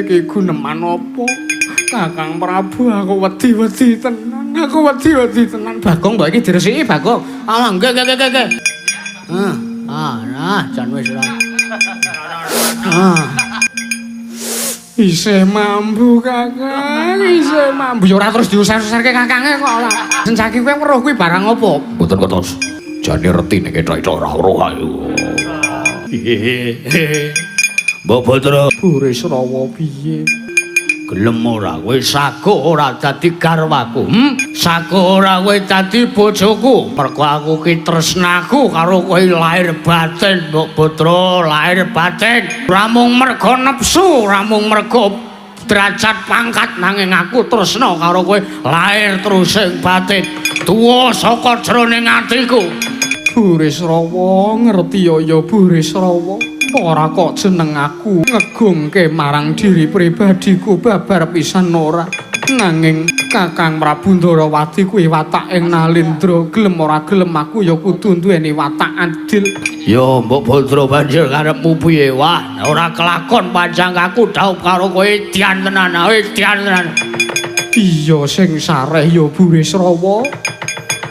iki guneman apa? Kakang Prabu aku wedi-wedi tenan. Aku wedi-wedi tenan. Bagong mbok iki diresiki, Bagong. Ah, nggih. Jan wis ora. Isih mambu Kakang, isih mambu. Ya ora terus diusir-usirke Kakange kok ora. Sencaki kowe weruh kuwi barang apa? Mboten kertos. Jane reti nek ketok ora weruh ayo. Mbok Batra, Burisrawa piye? gelem ora kowe sago ora dadi garwaku. Sago ora kowe dadi bojoku. Mergo aku ki tresnaku karo kowe lahir batin, Mbok Batra, lahir batin. Ora mung mergo nepsu, ora mung mergo derajat pangkat nanging aku tresna karo kowe lahir terus ing batin. Tuwa saka jroning atiku. Burisrawa ngerti ya Burisrawa. Ora kok jeneng aku ngegungke marang diri pribadiku babar pisan ora. Nanging Kakang Prabu Ndarawati kuwi watak ing Nalindra, gelem ora gelem aku ya kudu duweni watak adil. Yo Mbok Batra banjur karepmu piye? Wah, ora kelakon panjang aku dhaup karo kowe dian tenan, dian tenan. Iya sing sareh ya Burisrawa.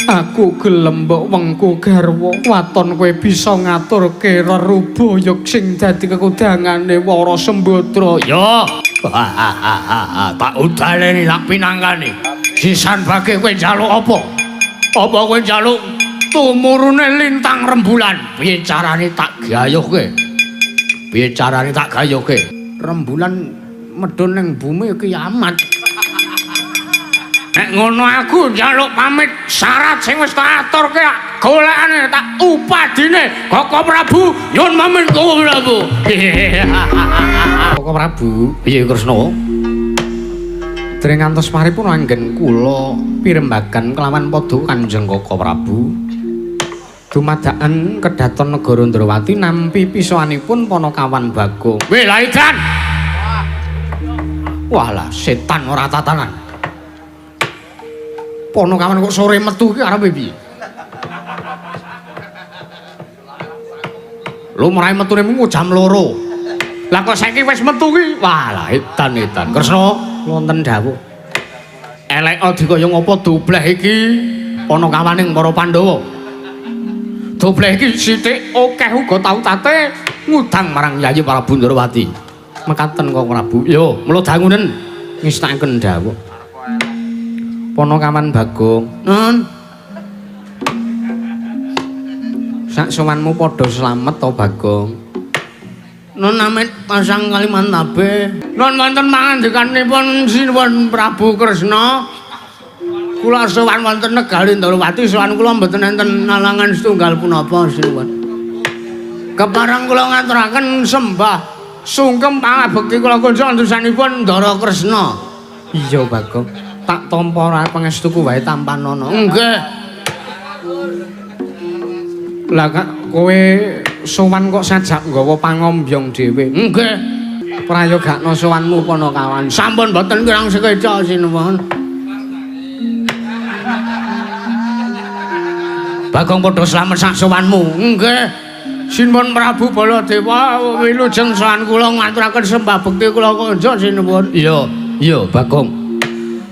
Aku gelem mbok wengku garwa waton kowe bisa ngaturke rerubaya sing dadi kekudangane Wara Sembadra. Yo tak udaleni tak pinangkani. Sisan bage kowe njaluk apa? Apa kowe njaluk tumurune lintang rembulan? Piye carane tak gayuhke? Piye carane tak gayuhke? Rembulan medhun ning bumi kiamat. Nek ngono aku njaluk pamit syarat sing wis tak aturke golekane tak upadine Koko Prabu nyuwun pamit Koko Prabu. Koko Prabu, Piye Kresna? dereng ngantos paripun anggen kula pirembagan kelawan padha Kanjeng Koko Prabu. Dumadakan kedhaton negara Ndrawati nampi pisowanipun Panakawan Bagong. Weh laikan. Walah setan ora tatanan. Panakawan kok sore metu ki arepe piye? Lumrahe metune mung jam 2. Lah kok saiki wis metu ki? Walah edan-edan. Kresna Wonten dawuh. elek dikaya ngapa dobleh iki panakawaning para Pandhawa. Dobleh iki sithik akeh uga tau tate ngudang marang Yayi Prabu Ndarawati. Mekaten kok Prabu. Yo, mula dangunen Ngistakaken dawuh. Panakawan Bagong. Nun. Sak sowanmu padha slamet to Bagong. Nun amit pasang kaliman tabe. Nun wonten pangandikanipun Sinuwun Prabu Kresna. Kula sowan wonten negari Ndarawati, sowan kula mboten enten nalangan setunggal punapa Sinuwun. Kepareng kula ngaturaken sembah sungkem pangabekti kula kunjuk antusanipun Ndara Kresna. Iya Bagong. Tak tampa ora pangestuku wae Tampanana. Nggih. Lah kowe sowan kok sajak nggawa pangombyong dhewe. Nggih. Prayogakna sowanmu Panakawan. Sampun mboten kirang sekeca Sinuwun. Bagong padha slamet sak sowanmu. Nggih. Sinuwun Prabu Baladewa wilujeng sowan kula ngaturaken sembah bekti kula kunjuk Sinuwun. Iya, Bagong.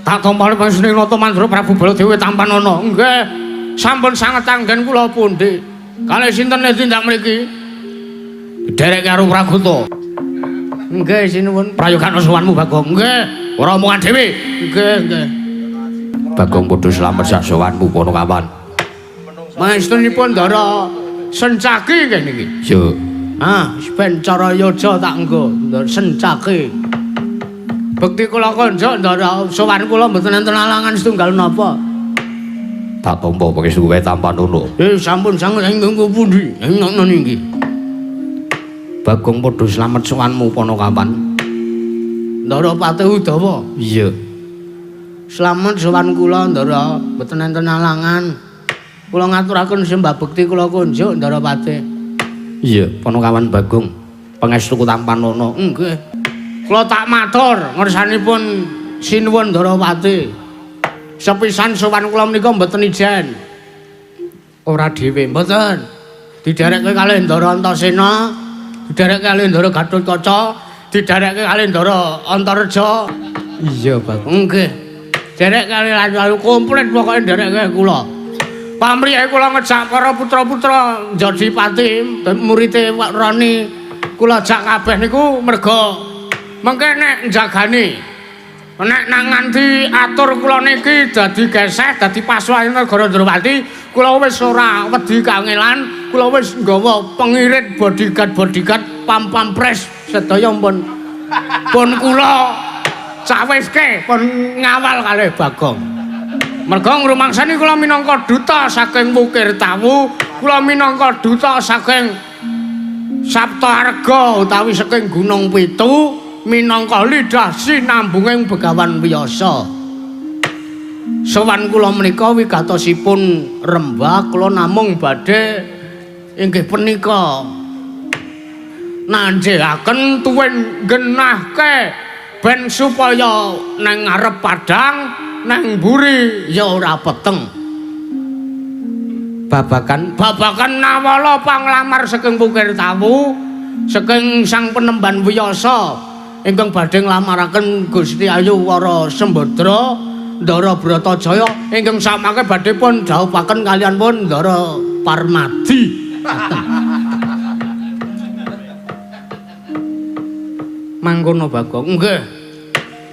Tak tampani panjenengan Nata Mandura Prabu Baladewa Tampanana. Nggih. Sampun sanget anggen kula pundi. Kalih sinten tindak mriki? Derek karo Pragoto. Nggih Sinuwun. Prayogakna sowanmu Bagong. Nggih. Ora omongan dhewe. Nggih. Bagong padha slamet sak sowanmu Panakawan. Maestunipun Ndara Sencaki kene iki. Yo. Ben cara yoja tak nggo Ndara Sencaki. Bekti kula konjuk Ndara sowan kula mboten enten alangan setunggal napa. Tak tampa pangestu wae Tampanana. Sampun sanget ing mengko pundi? Ing ngono niki. Bagong padha slamet sowanmu Panakawan. Ndara Patih Udawa. Iya. Slamet sowan kula Ndara mboten enten alangan. Kula ngaturaken sembah bekti kula kunjuk Ndara Patih. Iya, Panakawan Bagong. Pangestuku Tampanana. Nggih. Kula tak matur ngersanipun Sinuwun Ndarawati. Sepisan sowan kula menika mboten ijen. Ora dhewe Mboten. Diderekke kalih Ndara Antasena, diderekke kalih Ndara Gatotkaca, diderekke kali Ndara Antareja. Iya, Bagong. Nggih. Derek kali lalu komplit pokoke derekke kula. Pamrih kula ngejak para putra-putra jadi pati murite Pak Roni. Kula jak kabeh niku merga mengke nek njagani. Nek nang nganti atur kula niki dadi geseh dadi pasukan negara Ndrawati, kula wis ora wedi kangelan, kula wis nggawa pengirit bodyguard pam-pampres sedaya pun kula cawiske pun ngawal kalih Bagong. Merga ngrumangsani kula minangka duta saking Wukir Tawu, kula minangka duta saking Saptaarga utawi saking Gunung Pitu minangka lidah sinambunging Begawan Wiyasa. Sowan kula menika wigatosipun rembag kula namung badhe inggih punika nanjehaken tuwin genahke ben supaya nang ngarep padang nang mburi ya ora peteng. Babakan nawala panglamar saking Wukir Tawu saking Sang Penemban Wiyasa ingkang badhe nglamaraken Gusti Ayu Wara Sembadra Ndara Bratajaya ingkang samangke badhe pun dhawuhaken kaliyan pun Ndara Parmadi. Mangkono Bagong. Nggih.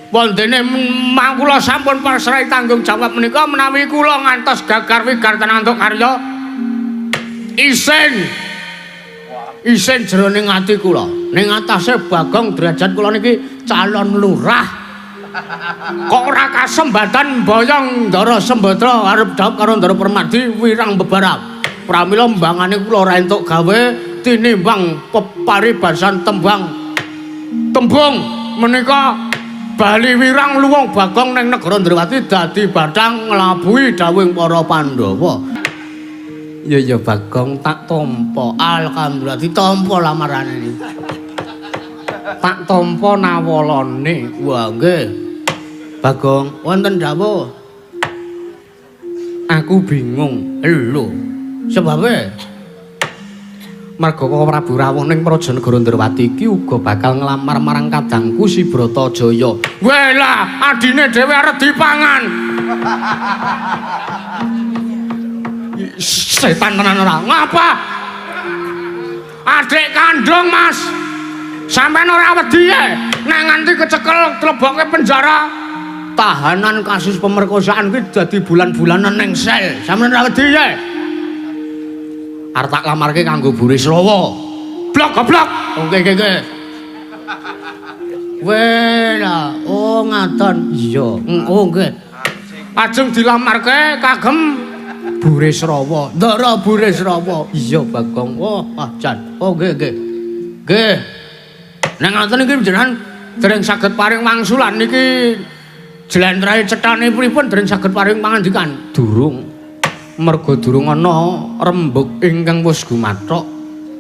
Wondene mangkula sampun pasrahi tanggung jawab menika menawi kula ngantos gagar wigar tenantuk karya isin jroning ati kula. Ning atase Bagong derajat kula niki calon lurah. Kok ora kasembatan boyong Ndara Sembadra arep dhawuh karo Ndara Permadi wirang bebarap. Pramila mbangane kula ora entuk gawe tinimbang peparibasan tembung menika bali wirang luwung Bagong ning negara Ndrawati dadi bathang nglabuhi dawuhing para Pandhawa. Ya Bagong tak tampa alhamdulillah ditampa lamarane iki. Tak tampa nawalane. Wah nggih. Bagong wonten dawuh. Aku bingung. Lho. Sebabe marga Prabu Rawuh ning Prajanegara Ndrawati iki uga bakal nglamar marang kadangku si Bratajaya. Welah, adine dhewe arep dipangan. Setan tenan ora. Ngapa? Adik kandung, Mas. Sampeyan ora wedi nek nganti kecekel tleboke penjara. Tahanan kasus pemerkosaan kuwi dadi bulan-bulanan ning sel. Sampeyan ora wedi ya? Arep tak lamarke kanggo Burisrawa. Blok goblok. Oke. Wela, oh ngaten. Iya. Oh nggih. Ajeng dilamarke kagem Burisrawa. Ndara Burisrawa. Iya Bagong. Oh, jan. Oh nggih. Nggih. Nek ngoten iki jenengan dereng saged paring wangsulan niki jlentrahe cethane pripun dereng saged paring pangandikan? Durung. Merga durung ana rembug ingkang wis gumathok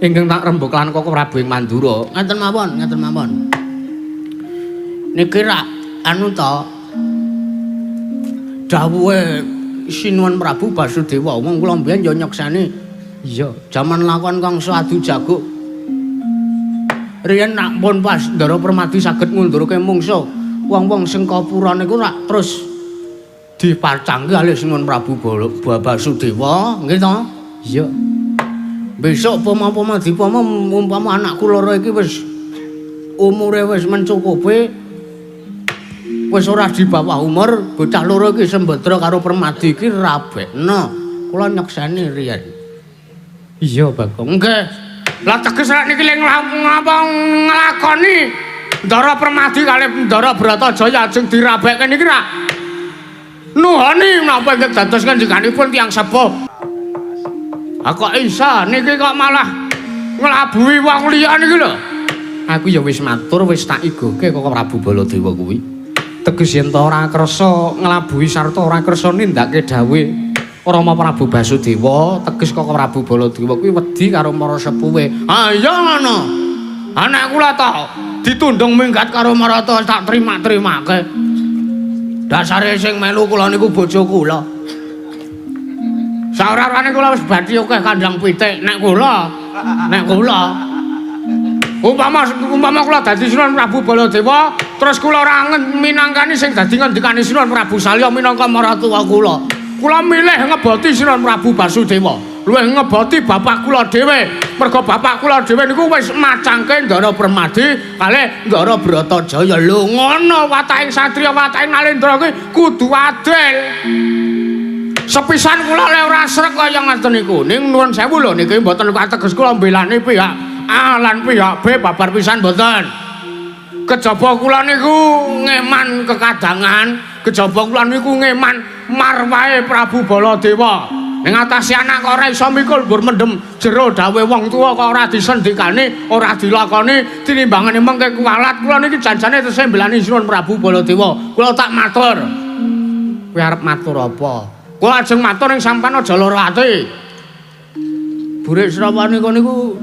ingkang tak rembug lan Koko Prabu ing Mandura. Ngaten mawon. Niki rak anu ta dawuhe Sinuwun Prabu Basudewa wong kula mbiyen ya nyekseni. Iya, jaman lakon Kangsa Adu Jago. Riyen nak pun pas Ndara Permadi saged ngundurke mungsuh, wong-wong sing kapura niku rak terus dipacangke kalih Sinuwun Prabu Basudewa, nggih to? Iya. Besok pama-pama dipama umpama anakku loro iki wis umure wis mencukupi, wis ora di bawah umur, bocah loro iki Sembadra karo Permadi iki rabekno. Kula nyekseni riyen. Iya, Bagong. Nggih. Lah teges rek niki ngapa nglakoni Ndara Permadi kalih Ndara Bratajaya ajeng dirabekke niki ra nuhani napa ingkang dados kanjenganipun tiyang sepuh. Kok isa niki kok malah nglabuhi wong liya niki lho. Aku ya wis matur wis tak igoke kok Prabu Baladewa kuwi. Teges yen ta ora kersa nglabuhi sarta ora kersa nindakake dawuh Rama Prabu Basudewa, teges kok Prabu Baladewa kuwi wedi karo para sepuhe. Ah iya ngono. Anak kula ta ditundung minggat karo Marata tak terima-terimake. Dasare sing melu kula niku bojo kula. Saurarane kula wis badhe akeh kandhang pitik nek kula Umpama kula dadi Sinuwun Prabu Baladewa, terus kula ora minangkani sing dadi ngendikane Sinuwun Prabu Salya minangka maratuwa kula. Kula milih ngeboti Sinuwun Prabu Basudewa. Luwih ngeboti bapak kula dhewe. Mergo bapak kula dhewe niku wis macangke Ndara Permadi kalih Ndara Bratajaya. Lho ngono watahing satriya watahing Nalendra kuwi kudu adil. Sepisan kula le ora srek kaya ngaten niku. Ning nuwun sewu lho niki mboten kateges kula mbelani pihak A lan pihak B babar pisan mboten. Kejaba kula niku ngeman kekadangan, kejaba kula niku ngeman marwahe Prabu Baladewa. Ning atase anak kok ora iso mikul mbur mendem jero dawe wong tuwa kok ora disendikani, ora dilakoni, tinimbangane mengke kualat kula niki janjane tesih mbelani Sinuwun Prabu Baladewa. Kula tak matur. Kowe arep matur apa? Kula ajeng matur ning sampean aja lara ati. Burik Srawa niku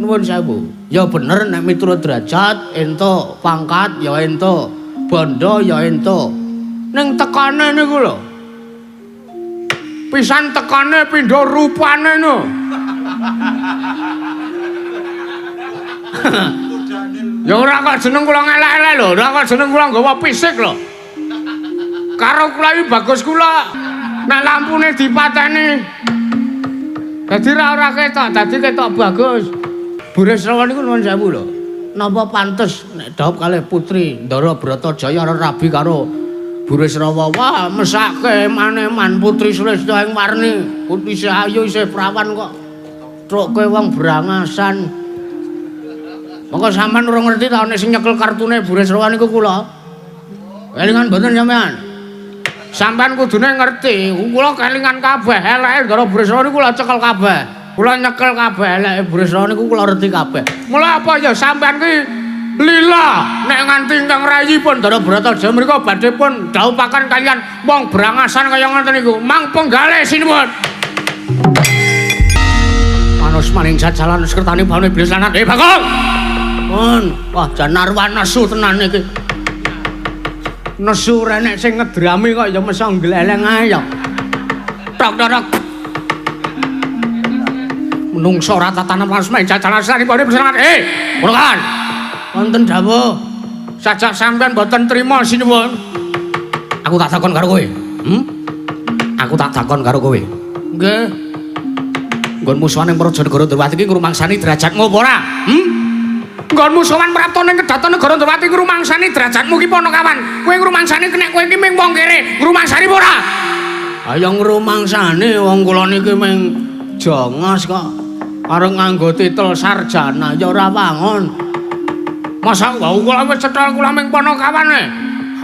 nuwun sewu. Ya bener nek miturut derajat entuk, pangkat ya entuk, bondo ya entuk. Ning tekane niku lho. Pisan tekane pindha rupane no. Ya ora kok jeneng kula ngelek-elek lho, ora kok jeneng kula nggawa fisik lho. Karo kula iki bagus kula nek lampune dipateni. Dadi ora ketok, dadi ketok bagus. Burik Srawa niku nuwun sewu lho. Napa pantes nek dhaup kalih putri Ndara Bratajaya arep rabi karo Burik Srawa? Wah, mesake maneman putri Sresta ing warni. Putri isih ayu, isih prawan kok. Truke wong brangasan. Monggo sampean ora ngerti ta nek sing nyekel kartune Burik Srawa niku kula. Kelingan mboten sampean? Sampean kudune ngerti, kula kelingan kabeh eleke Ndara Burik Srawa niku kula cekel kabeh. Kula nyekel kabeh eleke Burik Srawa niku kula ngerti kabeh. Mula apa ya sampean ki lila nek nganti ingkang rayipun Ndara Bratajaya mriku badhe pun dhaupaken kalian wong brangasan kaya ngoten niku. Mang penggalih sinuwun. Manus maning jajalan sekertane baune iblis lanang. Bagong. Mun, wah jan narwa nesu tenan iki. Nesu renek sing ngedrami kok ya meso gleleng ae ya. Tok-tok. Menungso ora tatanan manus maning jajalan sekertane baune iblis lanang. Ngono kan. Wonten dawuh sajak sampean mboten trima sinuwun. Aku tak takon karo kowe. Aku tak takon karo kowe. Nggih. Nggonmu sowan ing Prajanegara Ndrawati iki ngrumangsani derajatmu apa ora? Nggonmu sowan prapta ning Kedaton Negara Ndrawati iki ngrumangsani derajatmu ki Panakawan. Kowe ngrumangsani nek kowe iki ming wong kere, ngrumangsani apa ora? Ayo ngrumangsani wong kula niki ming jongos kok. Arep nganggo titel sarjana ya ora wangun. Masa wau kula wis cetha kula ming Panakawan e.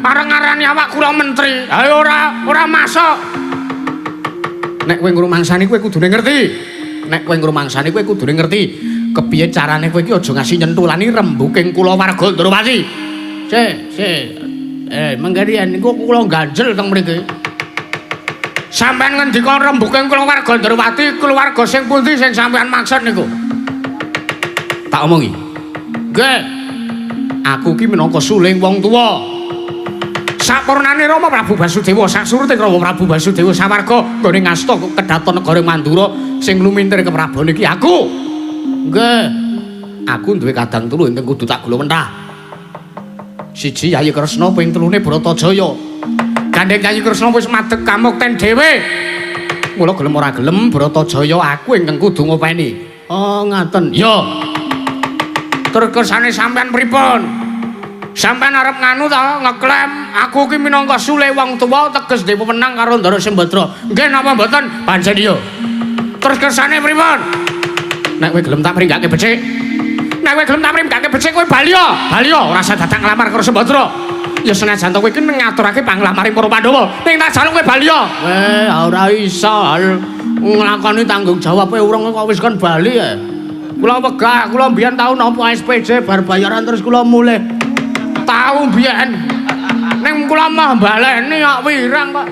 Areng ngarani awak kula menteri. Ayo ora masuk. Nek kowe ngrumangsani kowe kudune ngerti. Nek kowe ngrumangsani kowe kudune ngerti kepiye carane kowe iki aja ngasih nyentulani rembuking kulawarga Ndrawati. Mengkarian niku kula ganjel teng mriki. Sampeyan ngendika rembuking kulawarga Ndrawati, keluarga sing pundi sing sampeyan maksud niku? Tak omongi. Nggih. Aku ki minangka suling wong tuwa. Sapurnane Rama Prabu Basudewa, saksurute Rama Prabu Basudewa sawarga nggone ngasta Kedaton Negara Mandura sing lumintir keprabon iki aku. Nggih. Aku duwe kadang telu ingkang kudu tak gula mentah. Siji Yayi Kresna, ping telune Bratajaya. Gandeng Yayi Kresna wis madeg kamukten dhewe. Mula gelem ora gelem Bratajaya aku ingkang kudu ngopeni. Oh, ngaten. Ya. Tur kersane sampean pripun? Sampean arep nganu ta ngeklaim aku ki minangka sule wong tuwa teges dhewe menang karo Ndara Sembadra. Nggih napa mboten? Pancen iya. Terus kersane pripun? Nek kowe gelem tak pringgake becik. Nek kowe gelem tak pringgake becik kowe balya. Balya ora usah datang nglamar karo Sembadra. Ya senajan to kowe ki ngaturake panglamaring para Pandhawa. Ning tak jaluk kowe balya. Ora iso nglakoni tanggung jawab urung kok wis kon bali ya. Kula wegah, kula mbiyen tau nampa SPJ bar bayaran terus kula mulih. Tau mbiyen. Ning kula mah baleni kok wirang kok.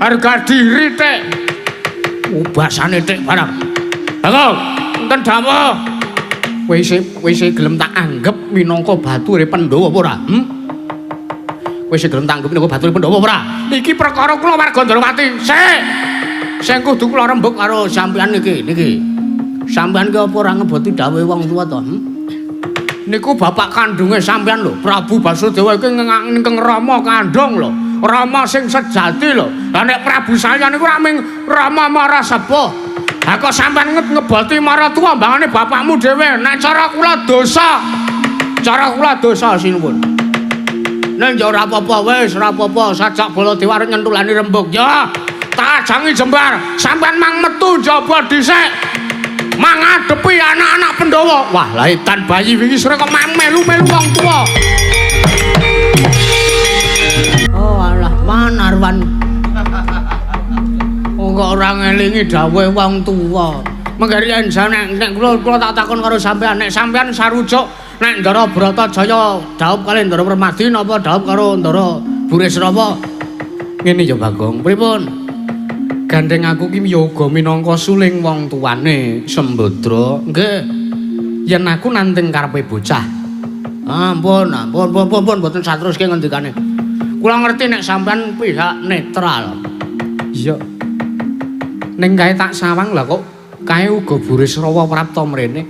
Harga diri tek. Ubasane tek barang. Bagong, enten dawuh. Kowe isih gelem tak anggap minangka bature Pandhawa apa ora? Kowe isih gelem tak anggap minangka bature Pandhawa apa ora? Iki perkara kula warga Ndrawati. Sing kudu kula rembug karo sampeyan niki. Sampeyan ki apa ora ngeboti dawuhe wong tuwa to? Niku bapak kandunge sampean lho, Prabu Basudewa iki ngenging Rama kandhung lho. Rama sing sejati lho. Lah nek Prabu Salya niku rak ming Rama Marasepuh. Ha kok sampean ngeboti maratuwa mbangane bapakmu dhewe. Nek cara kula dosa. Cara kula dosa sinuwun. Nek ya ora apa-apa wis, ora apa-apa. Sajak Baladewa arep nyentulani rembug. Ya, tak ajangi jembar. Sampean mang metu njaba dhisik. Mangadepi anak-anak Pandhawa. Wah, laitan bayi wingi sore kok melu-melu wong tuwa. Oh alah, Manarwan. Oh kok ora ngelingi dawuhe wong tuwa. Menggari nek kula tak takon karo sampean, nek sampean sarujuk nek Ndara Bratajaya dhaup kali Ndara Permadi napa dhaup karo Ndara Burisrawa? Ngene ya Bagong, pripun? Gandeng aku ki yoga minangka suling wong tuane Sembadra. Nggih. Yen aku nanting karepe bocah. Ampun mboten sateruske ngendikane. Kula ngerti nek sampean pihak netral. Iya. Ning kae tak sawang lah kok kae uga Burisrawa prapta mrene.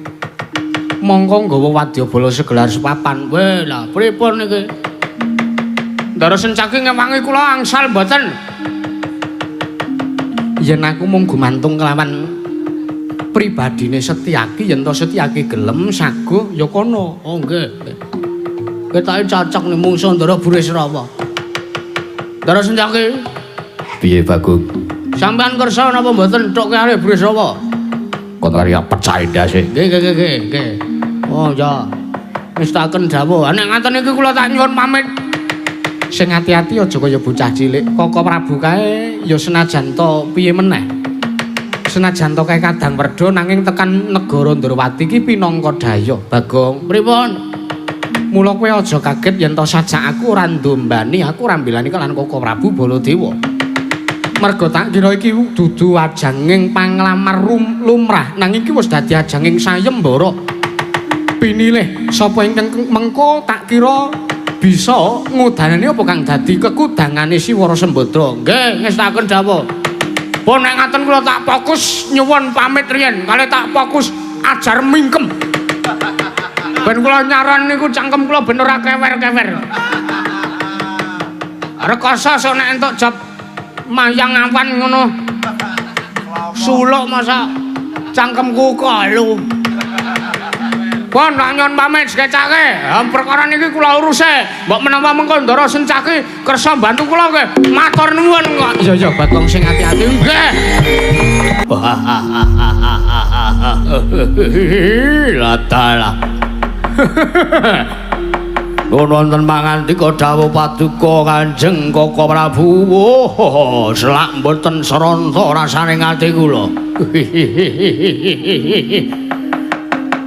Mongko nggawa wadyabala segelar sepapan. Weh lah pripun niki? Ndara Sencaki ngewangi kula angsal mboten. Yen aku mung gumantung kelawan pribadine Setyaki, yen to Setyaki gelem saguh ya kono. Oh nggih. Ketake cocok ning mungsuh Ndara Burisrawa. Ndara Sencaki. Piye Bagong? Sampeyan kersa napa mboten tok kare Burisrawa? Kon kari pecah ndase. Nggih. Oh ya. Wis taken dawuh. Nek ngaten iki kula tak nyuwun pamit. Sing ati-ati aja kaya bocah cilik. Koko Prabu kae ya senajan to piye meneh. Senajan to kae kadang werda nanging tekan negara Ndrawati iki pinangka daya. Bagong, pripun? Mula kowe aja kaget yen to sajak aku ora ndombani, aku ora mbelani kelan Koko Prabu Baladewa. Merga tak kira iki dudu ajanging panglamar lumrah, nanging iki wis dadi ajanging sayembara. Pinilih sapa ingkang mengko tak kira bisa ngudanani apa kang dadi kekudangane Siwara Sembadra. Nggih, ngestaken dawuh. Pun nek ngaten kula tak fokus nyuwun pamit riyen, kali tak fokus ajar mingkem. Ben kula nyaran niku cangkem kula ben ora kewer-kewer. Rekoso sok nek entuk job mayang awan ngono. Suluk masa cangkemku kalu. Pun tak nyuwun pamit sekecake. Perkara niki kula uruse. Mbok menawa mengko Ndara Sencaki kersa bantu kula nggih. Matur nuwun kok. Iya Bagong sing ati-ati nggih. Latalah. Wonten pangantika dawuh paduka Kanjeng Koko Prabu. Selak mboten sranta rasane ati kula.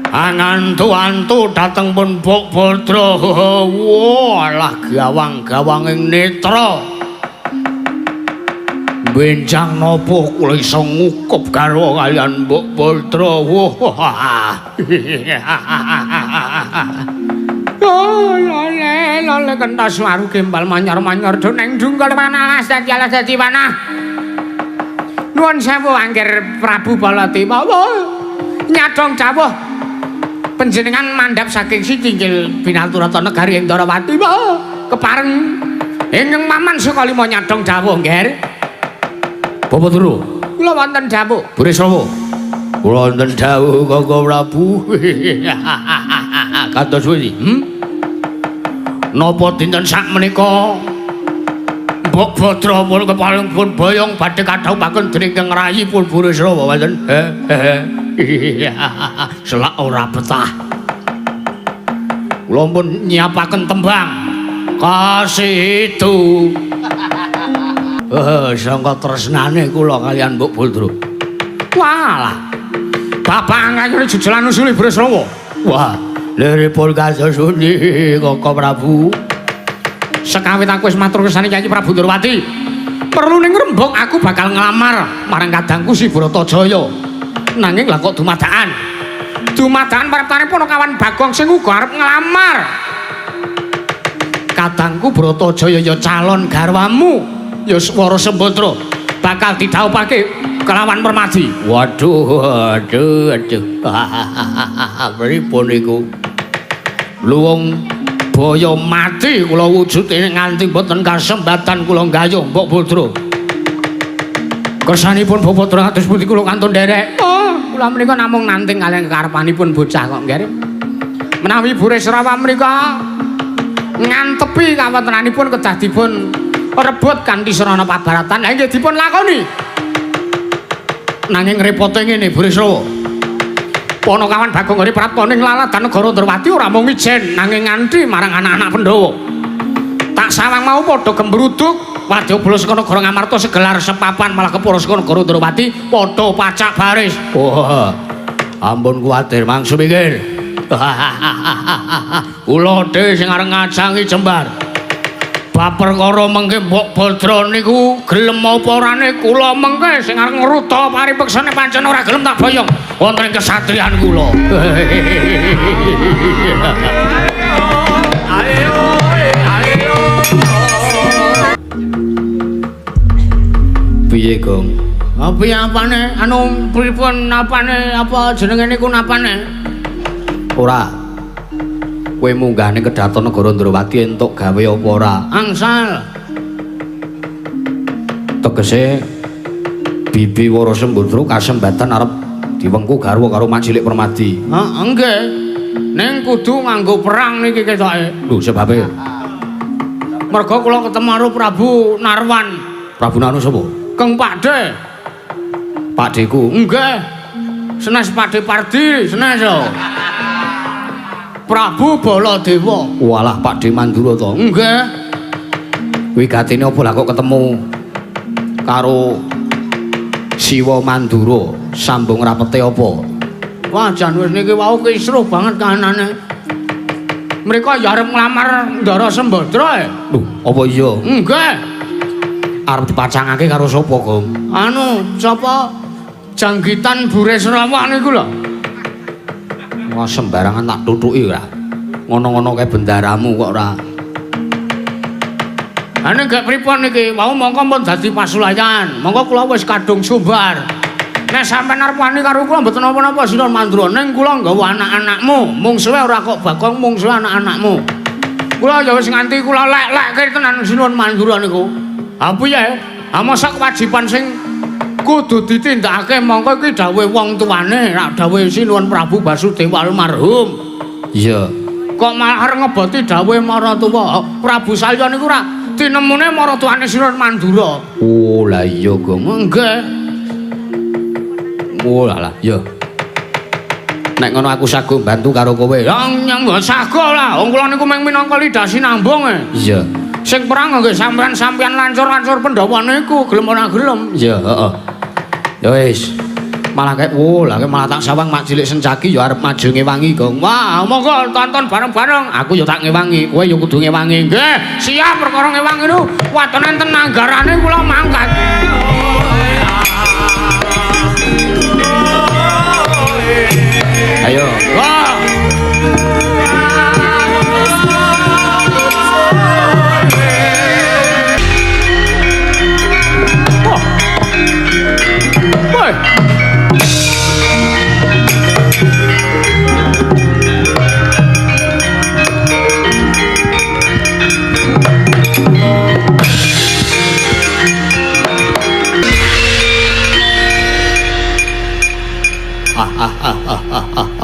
Angantu-antu dateng pun Bok Baldra. Walah gawang-gawanging netra. Benjang napa kula iso ngukup karo kalian Bok Baldra. Lole kentas waru gembal manyar-manyar doneng dungkul panalas dadi alas dadi panah. Nuwun sewu Angger Prabu Baladewa. Nyadong dawuh panjenengan mandhap saking Sitinggil Binaturata negari ing Ndrawati kepareng ingkang maman sekali mau nyadong dawuh Ngger. Bapak Turu kula wonten dawuh Burisrawa. Kula wonten dawuh Koko Prabu. Kados pundi? Napa dinten sak menika Mbok Badra pun keparing pun boyong badhe kadhaupaken dening Kang Rayi pun Burisrawa wonten. Selak ora betah. Kula pun nyiapaken tembang kasih itu. Sangka tresnane kula kalian Mbok Baldra. Walah. Bapak angkane jejelan usuli Burisrawa. Wah, liripun kados pundi Koko Prabu? Sekawit aku wis matur kesane Kyai Prabu Ndrawati. Perlu ning Rembug aku bakal nglamar marang kadangku Si Bratajaya. Nanging lah kok dumadakan. Dumadakan pareptanipun kawan Bagong sing uga arep nglamar. Kadangku Bratajaya ya calon garwamu, ya Swara Sembadra. Bakal didhauphake kelawan Permadi. Waduh. Pripun niku? luwung baya mati kula wujude nganti boten kasembatan kula gayuh Mbok Putra. Kersanipun Mbok Putra kados pundi kula kantun nderek. Oh, kula menika namung nanting kalih kekarepanipun bocah kok nggih. Menawi Burisrawa menika ngantepi kawontenanipun kedah dipun rebut kanthi sarana pabaratan, lha nggih dipun lakoni. Nanging repote ngene Burisrawa. Ponokawan Bagong Hari Pratma ning laladan negara Ndrawati ora mung ijen nanging nganti marang anak-anak Pandhawa. Tak sawang mau padha gembruduk wadyabala saka negara Ngamarta segelar sepapan malah kepara saka negara Ndrawati padha pacak baris. Wah. Ampun kuwatir mangsa mikir. Kula dhewe sing areng ngajangi jembar. Bab perkara mengke Mbok Badra niku gelem apa orane kula mengke sing areng ngruta paripeksane pancen ora gelem tak boyong wonten ing kesatriyan kula. Piye, Gong? Piye apane? Anu pripun apane? Apa jenenge niku napane? Ora. Kowe munggahne kedaton negara Ndrawati entuk gawe apa ora? Angsal. Tegese Bibi Wara Sembadra kasembatan arep diwengku garwa karo Mak Cilik Permadi. Nggih. Ning kudu nganggo perang niki ketoke. Lho sebabe. Merga kula ketemu karo Prabu Narwan. Prabu Narwan sapa? Keng Pakde. Pakdeku. Nggih. Senes Pakde Pardi, senes yo. Prabu Baladewa. Walah Pakde Mandura to. Nggih. Kuwi gatine apa lah kok ketemu karo Siwa Mandura sambung rapete apa? Wah jan wis niki wau kisruh banget kahanane. Mereka ya arep nglamar Ndara Sembadra. Lho, apa iya? Nggih. Arep dipacangake karo sapa, Gong? Anu, sapa? Janggitan Burisrawa niku lho. Wah sembarangan tak tutuki ora. Ngono-ngono kae bendaramu kok ora. Ane gak pripun niki, mau mongko pun dadi pasulayan. Mongko kula wis kadung sumbar. Nek sampean arep wani karo kula mboten napa-napa Sinon Mandura, ning kula nggawa anak-anakmu. Mung suwe ora kok Bagong, mung suwe anak-anakmu. Kula ya wis nganti kula lek-lekke tenan Sinon Mandura niku. Ha piye? Ha mosok kewajiban sing kudu ditindakake mongko iki dawuhe wong tuane, rak dawuhe Sinuwun Prabu Basudewa almarhum. Iya. Kok malah ngeboti dawuhe maratuwa Prabu Salya niku rak tinemune maratuwane Sinuwun Mandura. Oh, lah iya, Gong. Nggih. Oh, lah iya. Nek ngono aku sago bantu karo kowe. Ya nyanggo sago lah. Wong kula niku mung minangka lidasi nambung e. Iya. Sing perang nggih sampean lancur-lancur Pandhawa niku gelem ora gelem. Iya, heeh. Ya wis. Malah kayak lah malah tak sawang Mak Cilik Sencaki ya arep maju ngewangi, Gong. Wah, monggo tonton bareng-bareng. Aku ya tak ngewangi, kowe ya kudu ngewangi. Nggih, siap perkara ngewangi niku. Watenen tenanggarane kula mangkat. Ayo. Wah.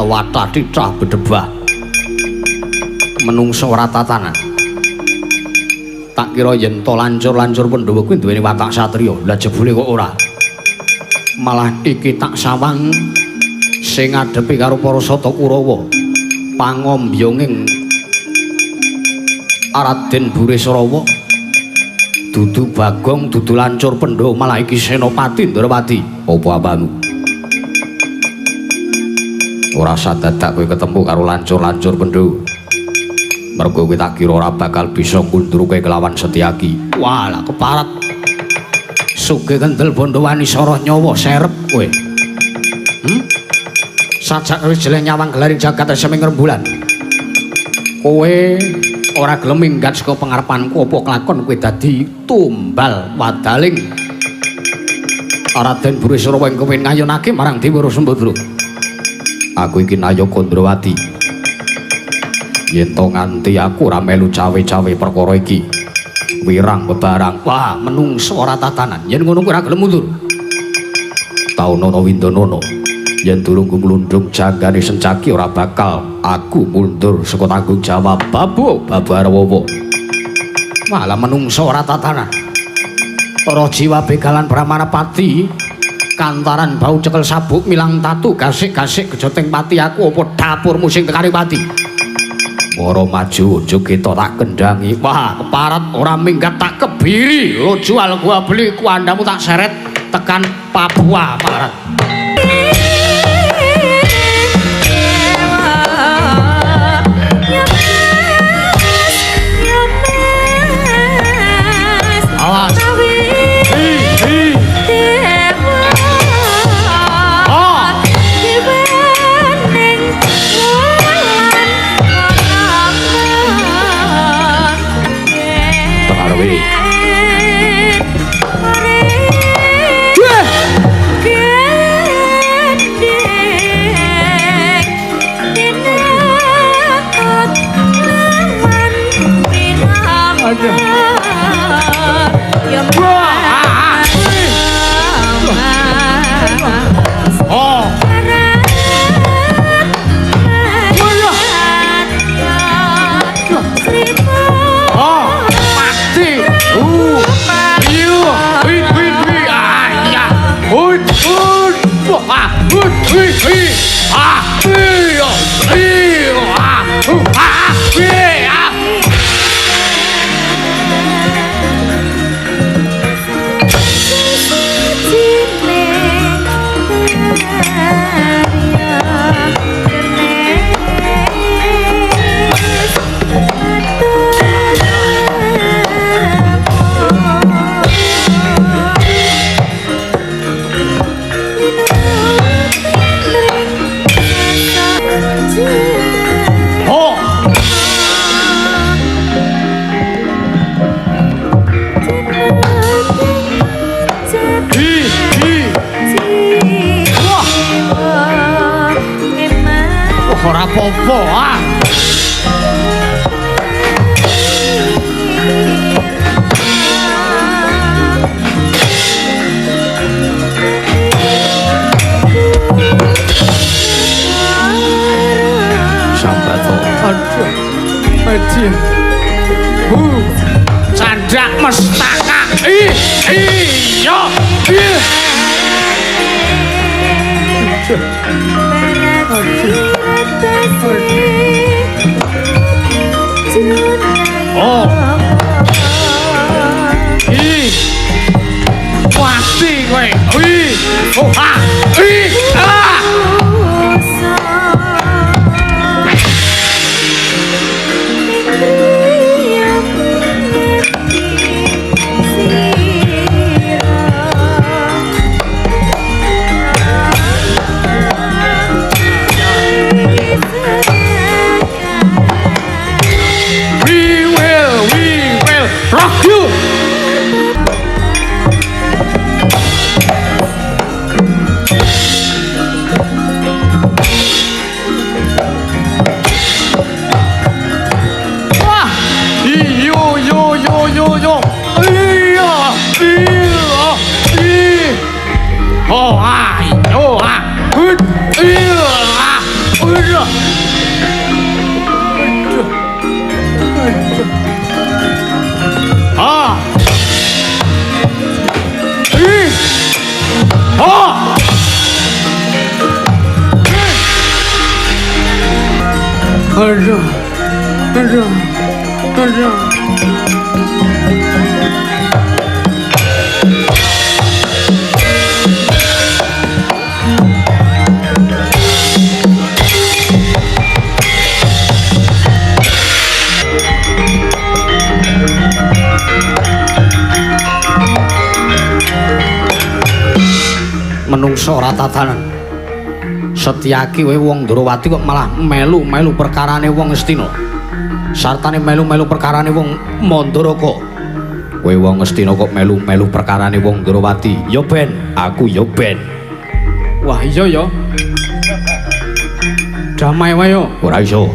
Wata titah bedebah menungso ora tatanan. Tak kira yen to lancur-lancur Pandhawa kuwi duweni watak satriya, lah jebule kok ora. Malah iki tak sawang sing ngadepi karo para Sata Kurawa pangombyonging Raden Burisrawa dudu Bagong, dudu lancur Pandhawa, malah iki Senopati Ndrawati. Apa apamu? Ora sadadak kowe ketemu karo lancur-lancur Pandhawa. Mergo kowe tak kira ora bakal bisa ngundruke kelawan Setyaki. Walah keparat. Sugih kendel bondo wani sara nyawa serep kowe. Sajak wis jeleh nyawang gelaring jagat seming rembulan. Kowe ora gelem minggat saka pangarepanku apa kelakon kowe dadi tumbal wadaling Raden Burisrawa ing kowe ngayunake marang Dewa Sembadra. Aku iki Nayaka Ndrawati. yen to nganti aku ora melu cawe-cawe perkara iki wirang bebarang wah menungso ora tatanan yen ngono kuwi ora gelem mundur Taunono Windonono yen durung nglundhung jagane sencaki ora bakal aku mundur saka tanggung jawab Babarwowo malah menungso ora tatanan para jiwa begalan Pramanapati kantaran bau cekel sabuk milang tatu gasik-gasik gejoting pati aku apa dapurmu sing tekani pati moro maju ojo kita tak kendangi wah keparat ora minggat tak kebiri lo jual gua beli kuandamu tak seret tekan Papua parat awas ora apa-apa ah sambato aduh Adin candak mestaka iya oh pasti kowe oh ha rock you wah yo oh menungso ora tatanan Setyaki kowe wong Ndrawati kok malah melu-melu perkarane wong Astina sartane melu-melu perkarane wong Mandaraka kowe wong Astina kok melu-melu perkarane wong Ndrawati ya ben aku ya ben wah iya ya damai wae yo ora iso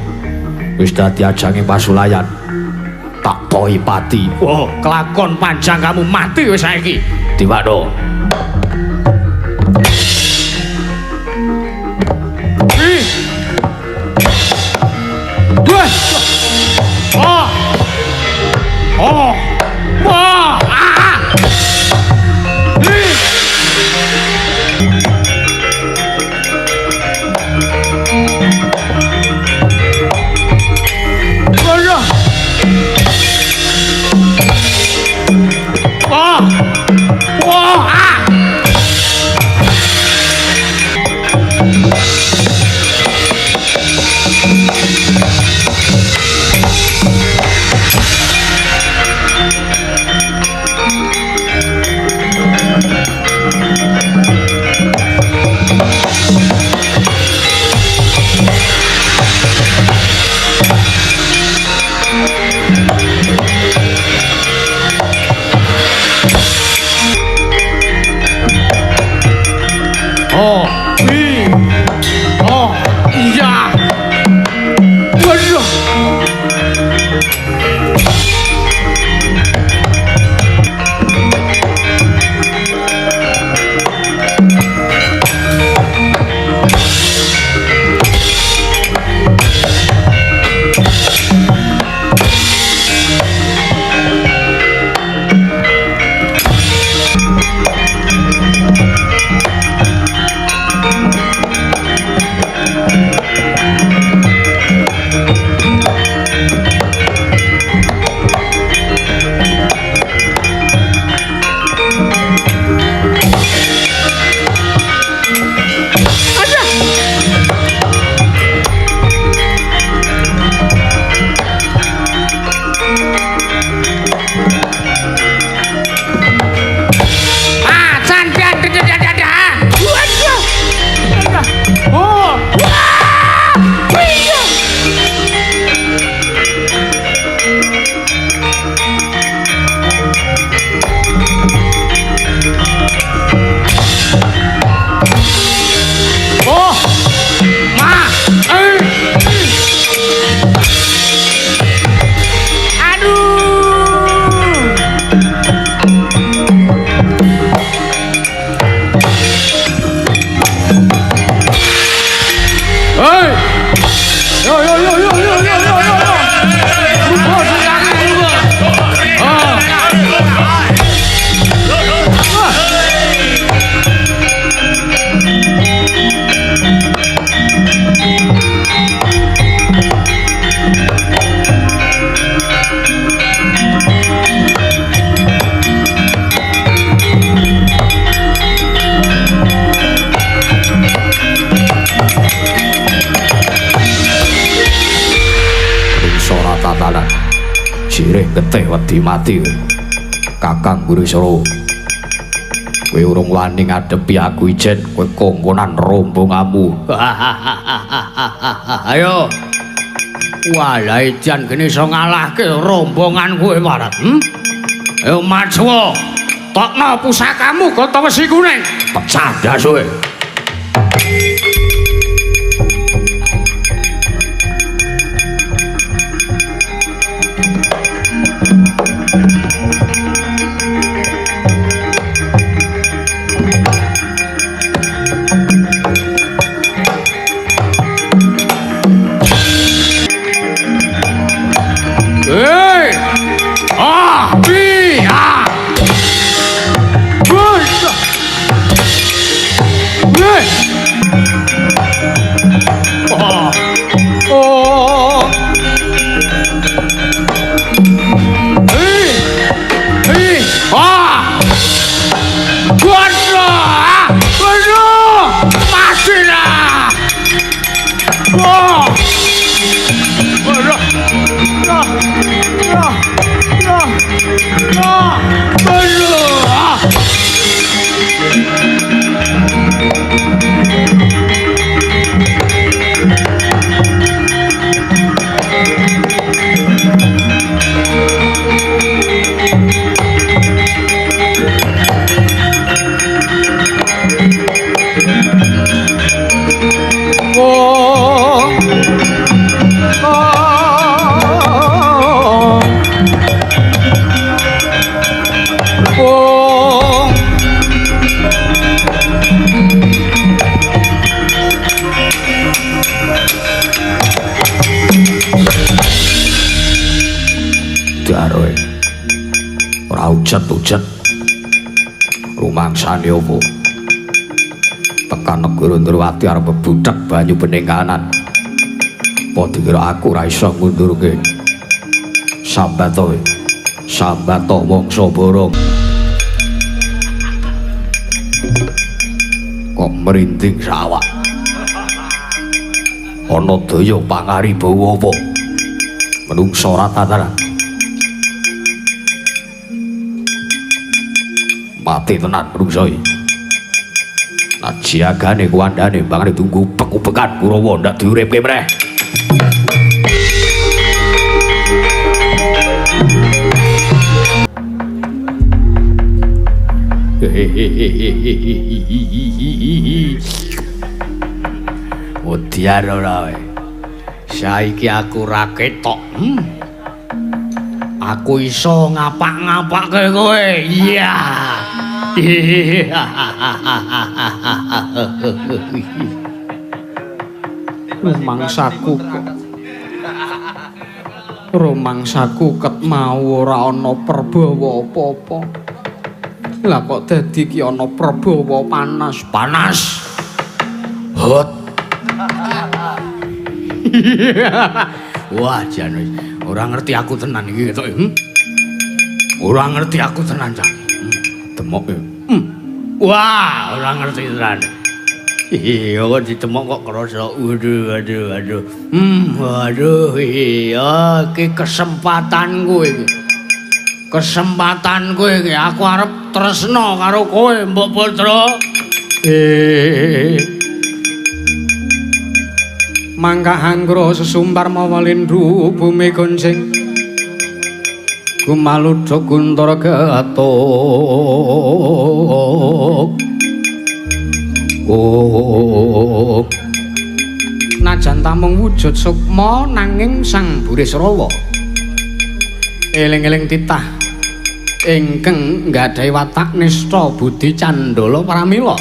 wis dadi ajange pasulayan. Tak poi pati. Oh, kelakon panjang kamu mati wis saiki. Diwado. Oh. Oh. Wah. Ah. Oh, oh, iya. Waduh. Getih wedi mati Kakang Gurisara. Kowe urung wani ngadepi aku ijen, kowe kongkonan rombonganmu. Ayo. Walah jan kene iso ngalahke rombongan kowe marat. Ayo maju. Tokno pusakamu gota wesi kuning. Pecah dasuke. Ujet-ujet. Rumangsane opo? Tekan negara Ndrawati arep budak banyu bening kanan. Apa dikira aku ora iso ngundurke? Sambato. Sambato mangsa borong. Kok merinding sawak. Ana daya pangaribawa apa? Menungsa ora tataran. Mati tenan menungsa iki. Najiagane kuwandane bangane tunggu pekubekan Kurawa ndak diuripke meneh. Mutiar ora wae. Saiki aku ra ketok. Aku iso ngapak-ngapakke kowe. Iya. Rumangsaku ket mau ora ana perbawa apa-apa. Lah kok dadi ki ana perbawa panas. Hot. Wah, jan ora ngerti aku tenan iki ketok. Ora ngerti aku tenan, Cak. Demok. Wah, ora ngerti tenan. Iya, kok ditemok kok krasa. Waduh. Waduh, iya iki kesempatanku iki. Kesempatanku iki aku arep tresna karo kowe, Mbok Putra. Mangka anggra sesumbar mawa lindhu bumi gonceng gumaludha guntur gatok najan tamung wujud sukma nanging sang Burisrawa eling-eling titah ingkang nggadhahi watak nista budi candala pramila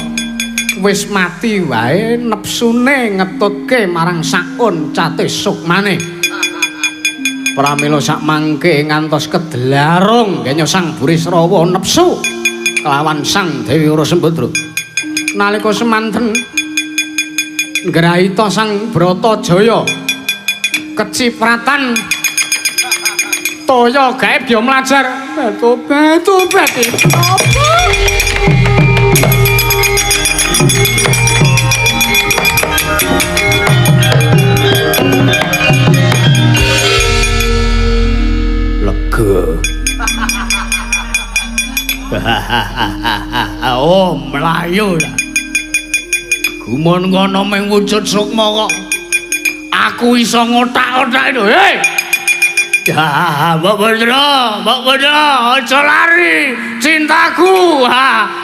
wis mati wae nepsune ngetutke marang sakun catih sukmane pramila sak mangke ngantos kedlarung genya sang Burisrawa nepsu kelawan sang Dewi Urasembadra nalika semanten ngrahita sang Bratajaya kecipratan toya gaib ya mlajar tobat Oh, mlayu lah. Gumun ngono mung wujud sukma kok. Aku iso ngotak-otak itu. Hei. Ya, Mbok Putra, aja lari cintaku. Ha.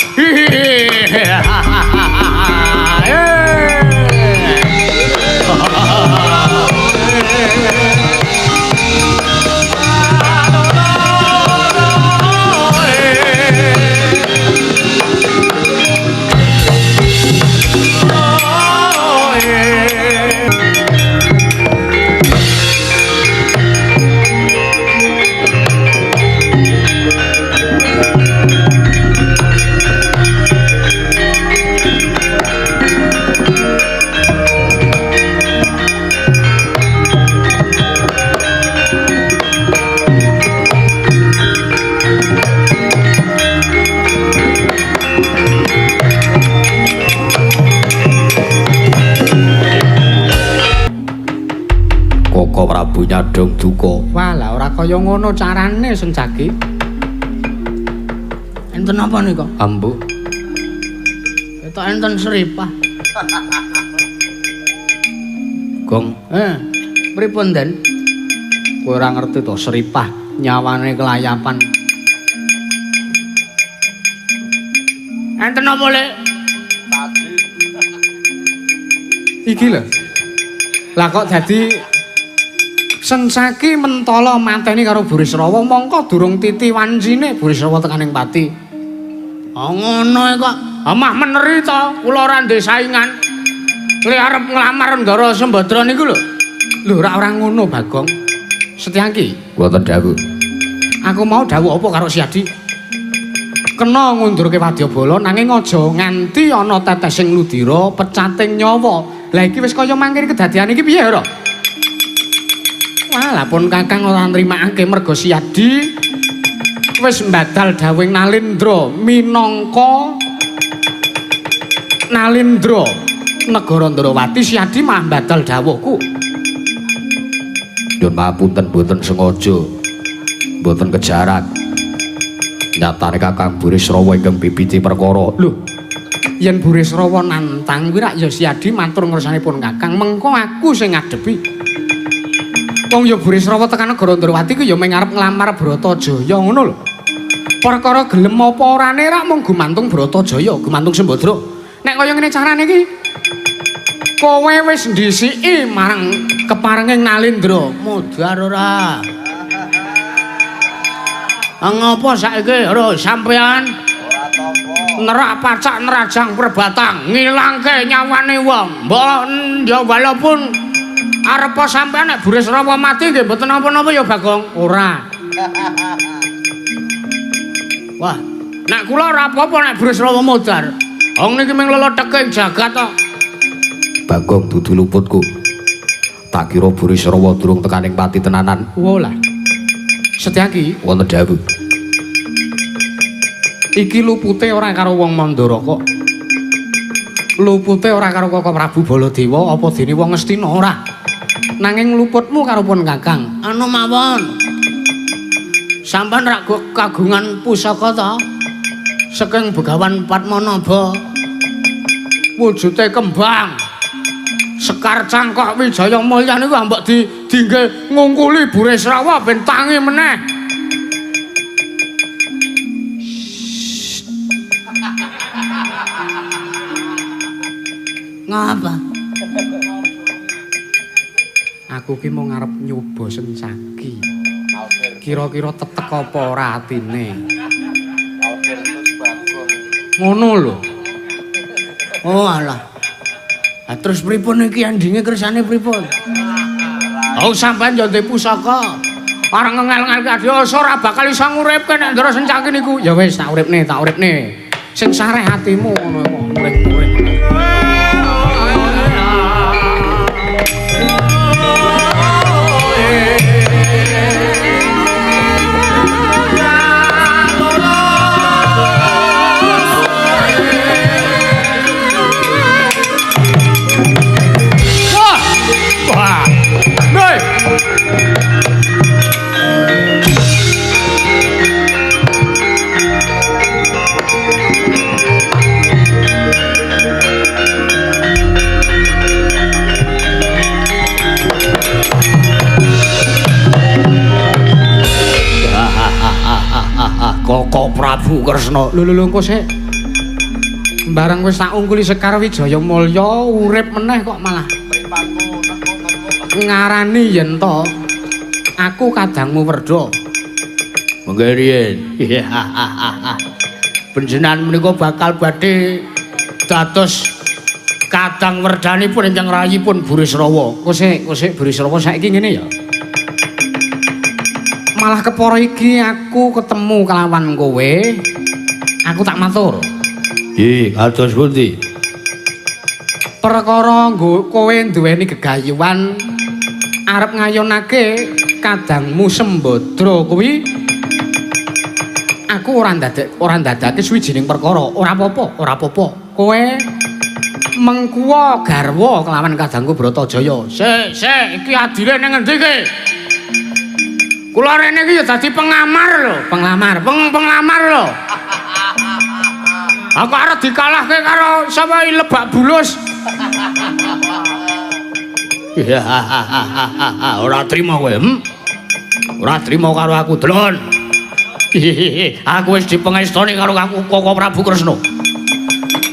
Prabu nyadong duka. Wah, lah ora kaya ngono carane Sencaki. Enten apa nika? Ambu. Ketok enten seripah. Gong, pripun Den? kowe ora ngerti to seripah nyawane kelayapan. Enten apa, Lek? Iki lho. Lah kok dadi Sencaki mentala mateni karo Burisrawa mongko durung titi wancine Burisrawa tekaning pati. Oh ngono kok. Amah meneri to, kula ora ndek saingan. Lek arep nglamar Ndara Sembadra niku lho. Lho ora ngono, Bagong. Setyaki, Mboten dawuh. aku mau dawuh apa karo Si Adi? kena ngundurke wadyabala nanging aja nganti ana tetesing ludira pecating nyawa. Lah iki wis kaya mangkir kedadian iki piye ora? Walaupun Kakang ora nrimakake merga Si Adi wis mbadal dawing Nalindra minangka Nalindra negara Ndrawati, Si Adi mah mbadal dawuhku. Nyuwun papunten boten sengaja. Boten kejaran. Nyatane Kakang Burisrawa ingkang bibiti perkara. Lho, yen Burisrawa nantang kuwi rak ya Si Adi matur ngersanipun Kakang, mengko aku sing ngadepi. Wong ya Burisrawa tekan negara Ndrawati ku ya mung arep nglamar Bratajaya ngono lho. Perkara gelem apa orane rak mung gumantung Bratajaya, gumantung Sembadra. Nek kaya ngene carane iki kowe wis ndhisiki marang keparenging Nalindra, Mudhar ora. Ngapa saiki ora sampean nerak pacak nerajang perbatang ngilangke nyawane wong. Mbok ya walaupun arepa sampean nek Burisrawa mati nggih mboten napa-napa ya Bagong. ora. Wah, nek kula ora apa-apa nek Burisrawa mudhar. Wong niki mung leletheke jagat to. Bagong dudu luputku. Tak kira Burisrawa durung tekaning pati tenanan. Wolah. Setyaki Wonten dawuh. iki lupute ora karo wong Mandara kok. Lupute ora karo Kakang Prabu Baladewa apa dene wong Ngastina ora. Nanging luputmu karo pun Kakang. Anu mawon. Sampeyan rak kagungan pusaka ta? Saking Begawan Padmanaba. Wujude kembang. Sekar Cangkok Wijaya Mulya niku ambek dingge ngungkuli Burisrawa ben tangi meneh. Ngapa? Aku ki mau ngarep nyoba sencaki. Kira-kira tetek apa ora atine. Ngono lho. Oh alah. Lah terus pripun iki endinge kersane pripun? Oh sampean yo ndek pusaka. Areng ngel-ngel kadya ora bakal iso nguripke nek ndara sencaki niku. Ya wis tak uripne, tak uripne. Sing sareh atimu ngono kok muring-muring. Koko Prabu Kresna. Lho engko sik. Bareng wis tak ungkuli Sekar Wijaya Mulya urip meneh kok malah ngarani yen to aku kadangmu Werda. Mengke riyen. Panjenengan menika bakal badhe dados kadang werdanipun ingkang rayipun Burisrawa. Kosek Burisrawa saiki ngene ya. Malah kepara iki aku ketemu kelawan kowe. Aku tak matur. Nggih, kados pundi? Perkara kowe duweni gegayuhan arep ngayunake kadangmu Sembadra kuwi aku ora ndadake suwijining perkara. Ora apa-apa. Kowe mengkuwa garwa kelawan kadangku Bratajaya. Sik, iki adile ning endi iki? Kula rene iki ya dadi pengamar lho, penglamar lho. Aku arep dikalahke karo sapa Lebak Bulus. Ora trima kowe, Ora trima karo aku, Delon. Aku wis dipengestoni karo Koko Prabu Kresna.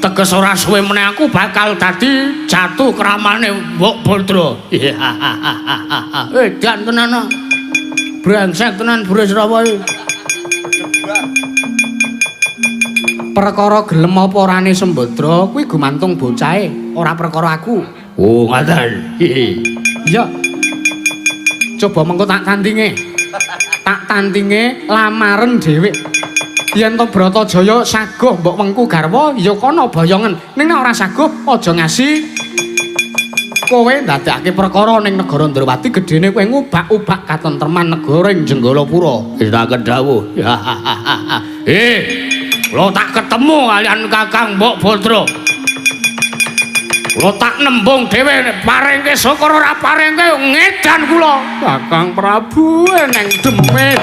Teges ora suwe meneh aku bakal dadi jatuh kramane Mbok Baldra. Dan tenan. Brengsek tenan Burisrawa iki. Perkara gelem apa orane Sembadra kuwi gumantung bocahe, ora perkara aku. Oh, ngoten. Iya. Coba mengko tak tandinge. Tak tandinge lamaren dhewe. yen to Bratajaya saguh mbok wengku garwa ya kana bayongen ning nek ora saguh aja ngasi kowe ndadekake perkara ning negara Ndrawati gedene kowe ngubak-ubak katentreman negara ing Jenggalapura wis tak kedhawuh lo tak ketemu kalian Kakang Mbok Batra lo tak nembung dhewe paringke syukur ora paringke ngedan kula Kakang Prabu neng demit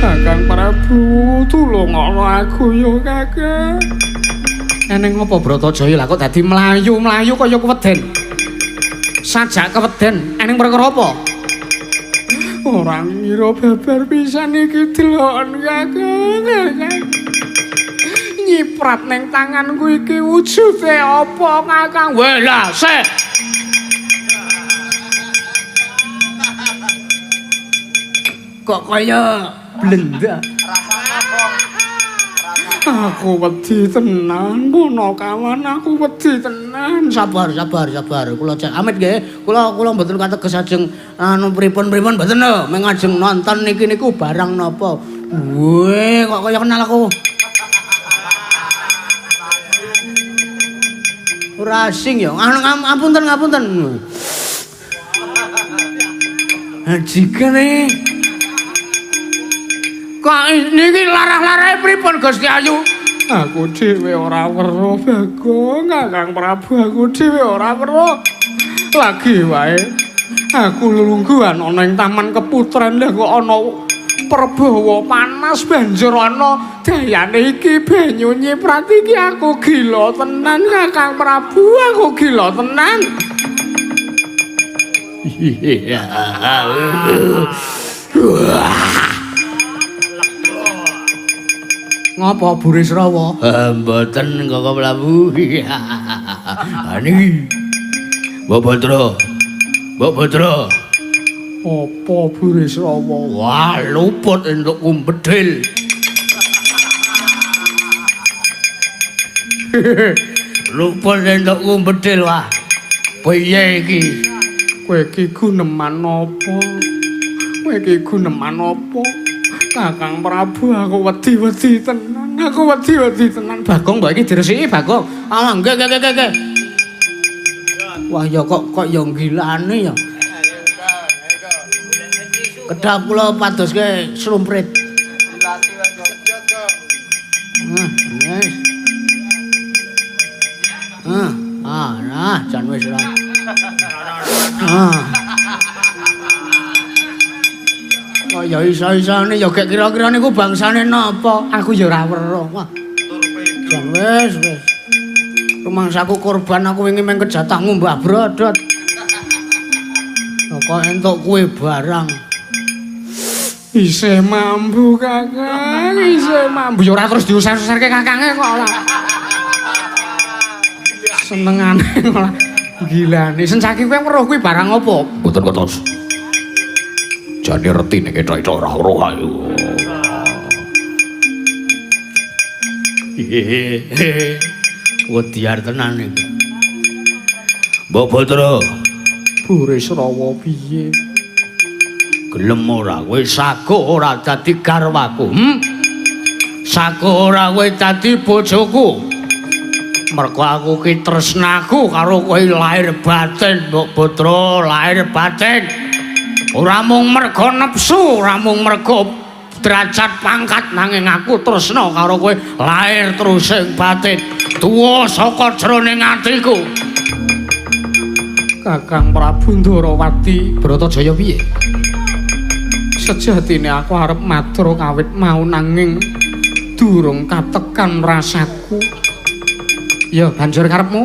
Kakang Prabu tulungono aku yo Kakang. Eneng apa Bratajaya lah kok dadi mlayu-mlayu kaya keweden. Sajak keweden eneng perkara apa? Ora ngira babar pisan iki delokon Kakang. Nyiprat ning tanganku iki wujude apa Kakang? Welah sik. Kok kaya blenda. Aku wedi tenan, Punakawan, aku wedi tenan. Sabar. Kula cek amit nggih. Kula mboten kateges ajeng anu pripun-pripun mboten lho. Meng ajeng nonton niki niku barang napa. Weh, kok kaya kenal aku. Ora asing ya. Ngapunten. Jikane kok niki larah-larahe pripun Gusti Ayu? Aku dhewe ora weruh Bagong, Kakang Prabu, aku dhewe ora weruh. Lagi wae aku lungguhan ana ing Taman Keputren lha kok ana Prabawa panas banjur ana dayane iki banyu nyiprat iki aku gila tenan Kakang Prabu, aku gila tenan. Ngapa Burisrawa? Mboten Kakang Prabu. Niki. Mbok Batra. Apa Burisrawa? Wah, luput entuk kumbedhil. Luput entuk kumbedhil wah. Piye iki? Kowe iki guneman apa? Kakang Prabu, aku wedi tenan. Bagong mbok iki diresiki, Bagong. Ah, nggih. Wah, ya kok ya gilane ya. Kedap kula padoske slumprit. Jan wis ora. Ya iso-isone ya gek kira-kira niku bangsane napa? Aku ya ora weruh. Wah. Jan wis. Rumangsaku korban aku wingi meng kejatah ngumbah brodot. Kok entuk kuwe barang. Isih mambu Kakang, isih mambu. Ya ora terus diusir-usirke Kakange kok ora. Senengane ora. Gilane sencaki kowe weruh kuwi barang apa? Mboten kotos. Jane retine ketok-ketok ora weruh ayo. Wediar tenan iki. Mbok Batra. Burisrawa piye? Gelem ora kowe saguh ora dadi garwaku. Saguh ora kowe dadi bojoku. Mergo aku ki tresnaku karo kowe lahir batin, Mbok Batra, lahir batin. Ora mung mergo nepsu, ora mung mergo derajat pangkat nanging aku tresna karo kowe lahir terus ing batin. Tuwa saka jroning atiku. Kakang Prabu Ndrawati, Bratajaya piye? Sejatine aku arep matur kawit mau nanging durung katekan rasaku. Ya banjur karepmu?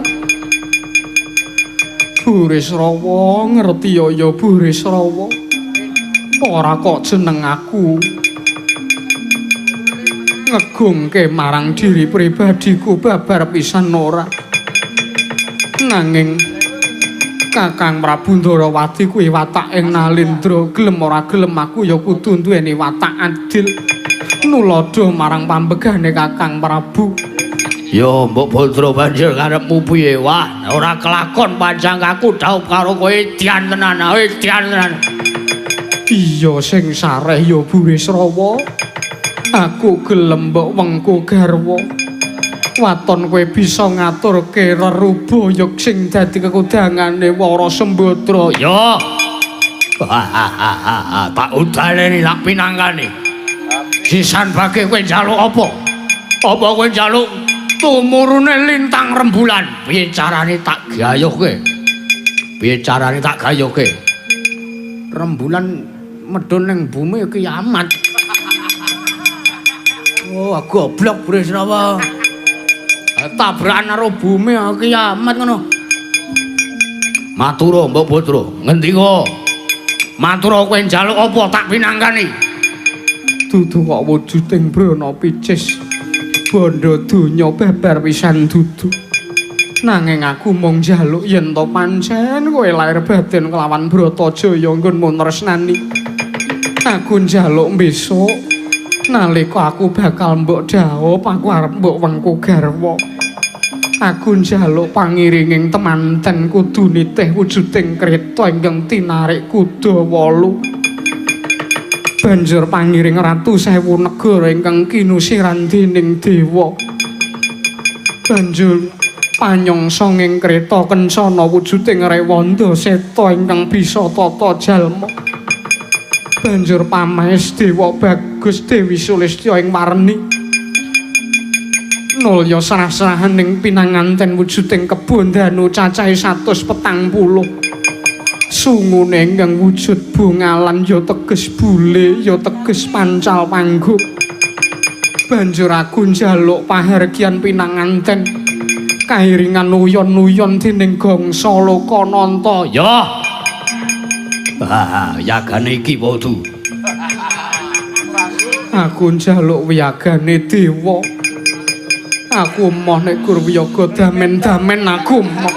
Burisrawa, ngerti ya Burisrawa. Ora kok jeneng aku ngegungke marang diri pribadiku babar pisan ora. Nanging Kakang Prabu Ndarawati kuwi watak ing Nalendra, gelem ora gelem aku ya kudu duweni watak adil. Nulodo marang pambegane Kakang Prabu. Yo mbok Badra banjur karepmu piye? Wah, ora kelakon panjang aku dhaup karo kowe dian tenan, dian tenan. Iya sing sareh ya Burisrawa. Aku gelem mbok wengku garwa. Waton kowe bisa ngaturke rerubaya sing dadi kekudangane Wara Sembadra. Yo. Tak udaleni tak pinanggane. Sisan bage kowe njaluk apa? Apa kowe njaluk tumurune lintang rembulan? Piye carane tak gayuhke? Piye carane tak gayuhke? Rembulan medhun ning bumi kiamat. Oh, goblok Burisrawa. Tabrakan karo bumi kiamat ngono. Matura Mbok Badra, ngendika. Matura kowe njaluk apa tak pinanggani? Dudu kok wujuding brana picis. Bondo donya beber pisan dudu. Nanging aku mung njaluk yen to pancen kowe lair batin kelawan Bratajaya nggonmu tresnani. Aku njaluk besok nalika aku bakal mbok dhawuh aku arep mbok wengku garwa. Aku njaluk pangiringing temanten kudu nitih wujuding kreta ingkang tinarik kuda 8. Banjur pangiring Ratu Sewu Negara ingkang kinusiran dening dewa. Banjur panyongsong ing kreta kencana wujuding Rewanda Seta ingkang bisa tata jalma. Banjur pamaes Dewa Bagus Dewi Sulistya ing warni nulya sarah-sarahan ing pinanganten wujuding kebon danu cacahe 140. Sungune ingkang wujud bungalan ya teges bule ya teges pancal panggung. Banjur aku njaluk pahargyan pinanganten kairingan nuyon-nuyon dening gangsa Lokananta. Ya. Yagane iki wadu. Aku njaluk wiyagane dewa. Aku moh nek Gurwiyaga damen-damen aku moh.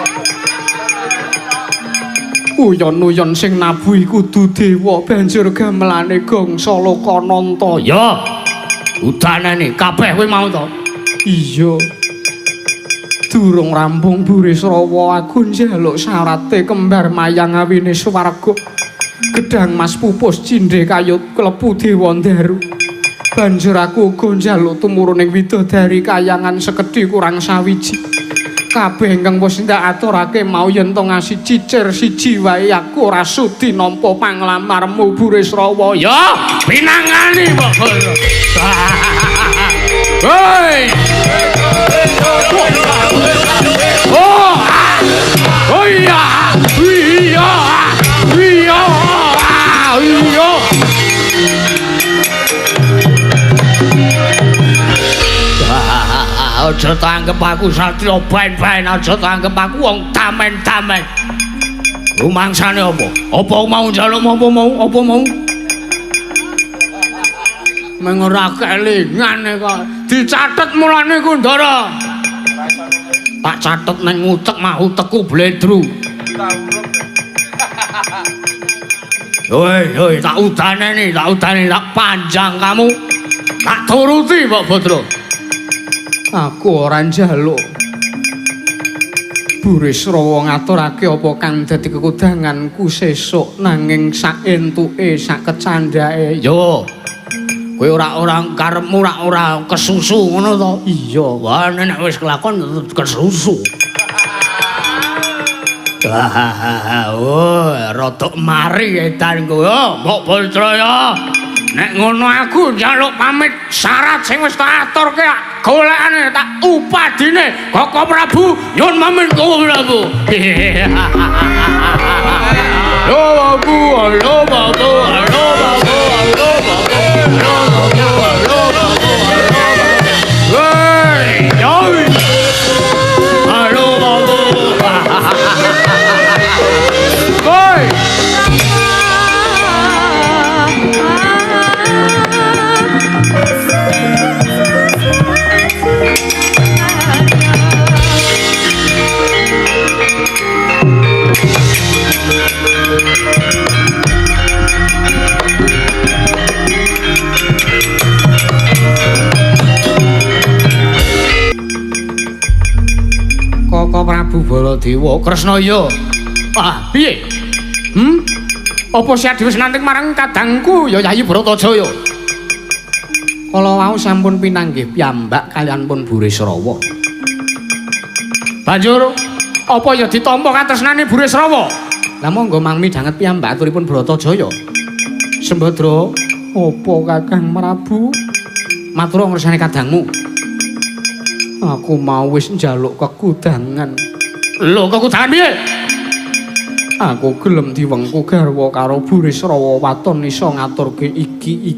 Uyon-uyon sing nabuhi kudu dewa banjur gamelane gangsa Lokananta. Ya. Udanane kabeh kowe mau to? Iya. Durung rampung Burisrawa aku njaluk syarate kembar mayang awine swarga. Gedang Mas Pupus Cindhe kayut klebu Dewa Ndaru. Banjur aku uga njaluk tumuruning widodari kayangan sekedhi kurang sawiji. Kabeh ingkang wis ndak aturake mau yen to ngasih cicir siji wae aku ora sudi nampa panglamarmu Burisrawa. Ya, pinangani mbok. Hei! Oh! Oh iya! Iya! Iya! Iya! Aja tanggep aku satya baen-baen, aja tanggep aku wong tamen-tamen. Rumangsane apa? Apa mau njaluk apa mau? Apa mau? Meng ora kelingan kok. Dicatet mulane ku Ndara. Tak catet nang utek mah utekku bledru. Hoi, tak udane tak panjang kamu. Tak turuti Mbok Badra. Aku ora njaluk. Burisrawa ngaturake apa kang dadi kekudanganku sesuk nanging sak entuke sak kecandhake. Yo. Kowe ora karepmu ora kesusu ngono to? Iya, wah nek wis kelakon kesusu. Oh, rada mari edan kowe. Mbok Badra ya. Nek ngono aku njaluk pamit syarat sing wis tak aturke golekane tak upadine Koko Prabu nyuwun pamit Koko Prabu. Halo Babu, halo Babu, halo Babu, halo Babu, halo Babu, halo Babu. Hei, yoi. Halo Babu. Hoi. Prabu Baladewa. Kresna iya. Ah, piye? Apa si Adi wis nanting marang kadangku ya Yayi Bratajaya? Kala wau sampun pinanggih piyambak kaliyan pun Burisrawa. Banjur apa ya ditampa katresnane Burisrawa? Lah monggo mangmi danget piyambak aturipun Bratajaya. Sembadra, Apa Kakang Prabu? matur ngersane kadangmu. Aku mau wis njaluk kekudangan. Lho, kekudangan piye? Aku gelem diwengku garwa karo Burisrawa waton iso ngaturke iki.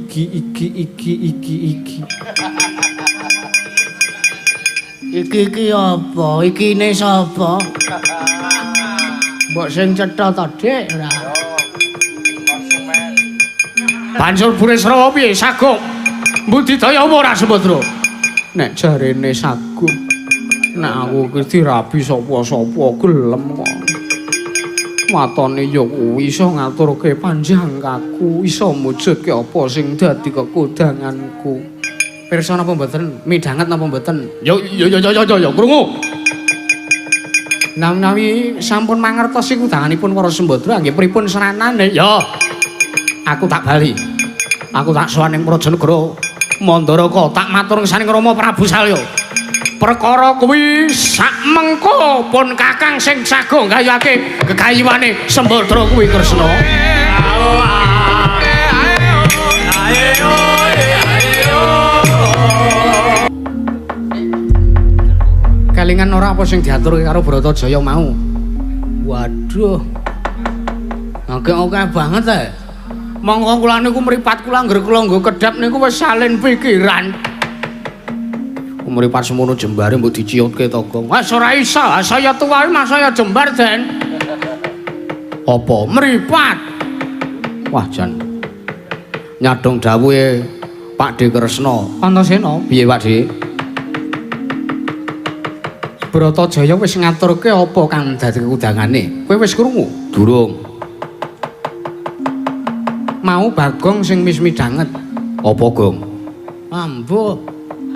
Iki apa? Ikine sapa? Mbok sing cetha ta, Dik? Ora. Banjur Burisrawa piye sagok? Mbudidaya apa ora Sembadra? Nek jarene sagung, nek aku iki dirabi sapa-sapa gelem kok. Watone ya kuwi iso ngaturke panjangkaku, iso mujudke apa sing dadi kekudanganku. Pirsa napa mboten? Midhanget napa mboten? Ya krungu. Nawi sampun mangertosi kudanganipun para Sembadra nggih pripun seranane? Ya. Aku tak bali. Aku tak sowan ing Prajanegara Mandaraka tak matur ngesaning Rama Prabu Salya. Perkara kuwi sakmengko pun Kakang sing sago gayake gegayuhane Sembadra kuwi Kresna. Kelingan ora apa sing diaturke karo Bratajaya mau? Waduh. Akeh banget ta. Monggo kula niku mripat kula angger kula nggo kedhap niku wis salin pikiran. Mripat semono jembare mbok diciutke to, Gong. Wes ora iso, saya tuwa mas saya jembar, Den. Apa mripat? Wah, Jan. Nyadong dawuhe Pakde Kresna. Antasena, Piye, Pakde? Bratajaya wis ngaturke apa kang dadi kekudangane? Kowe wis krungu? Durung. Mau Bagong sing wis midhanget. Apa, Gong? Ambo,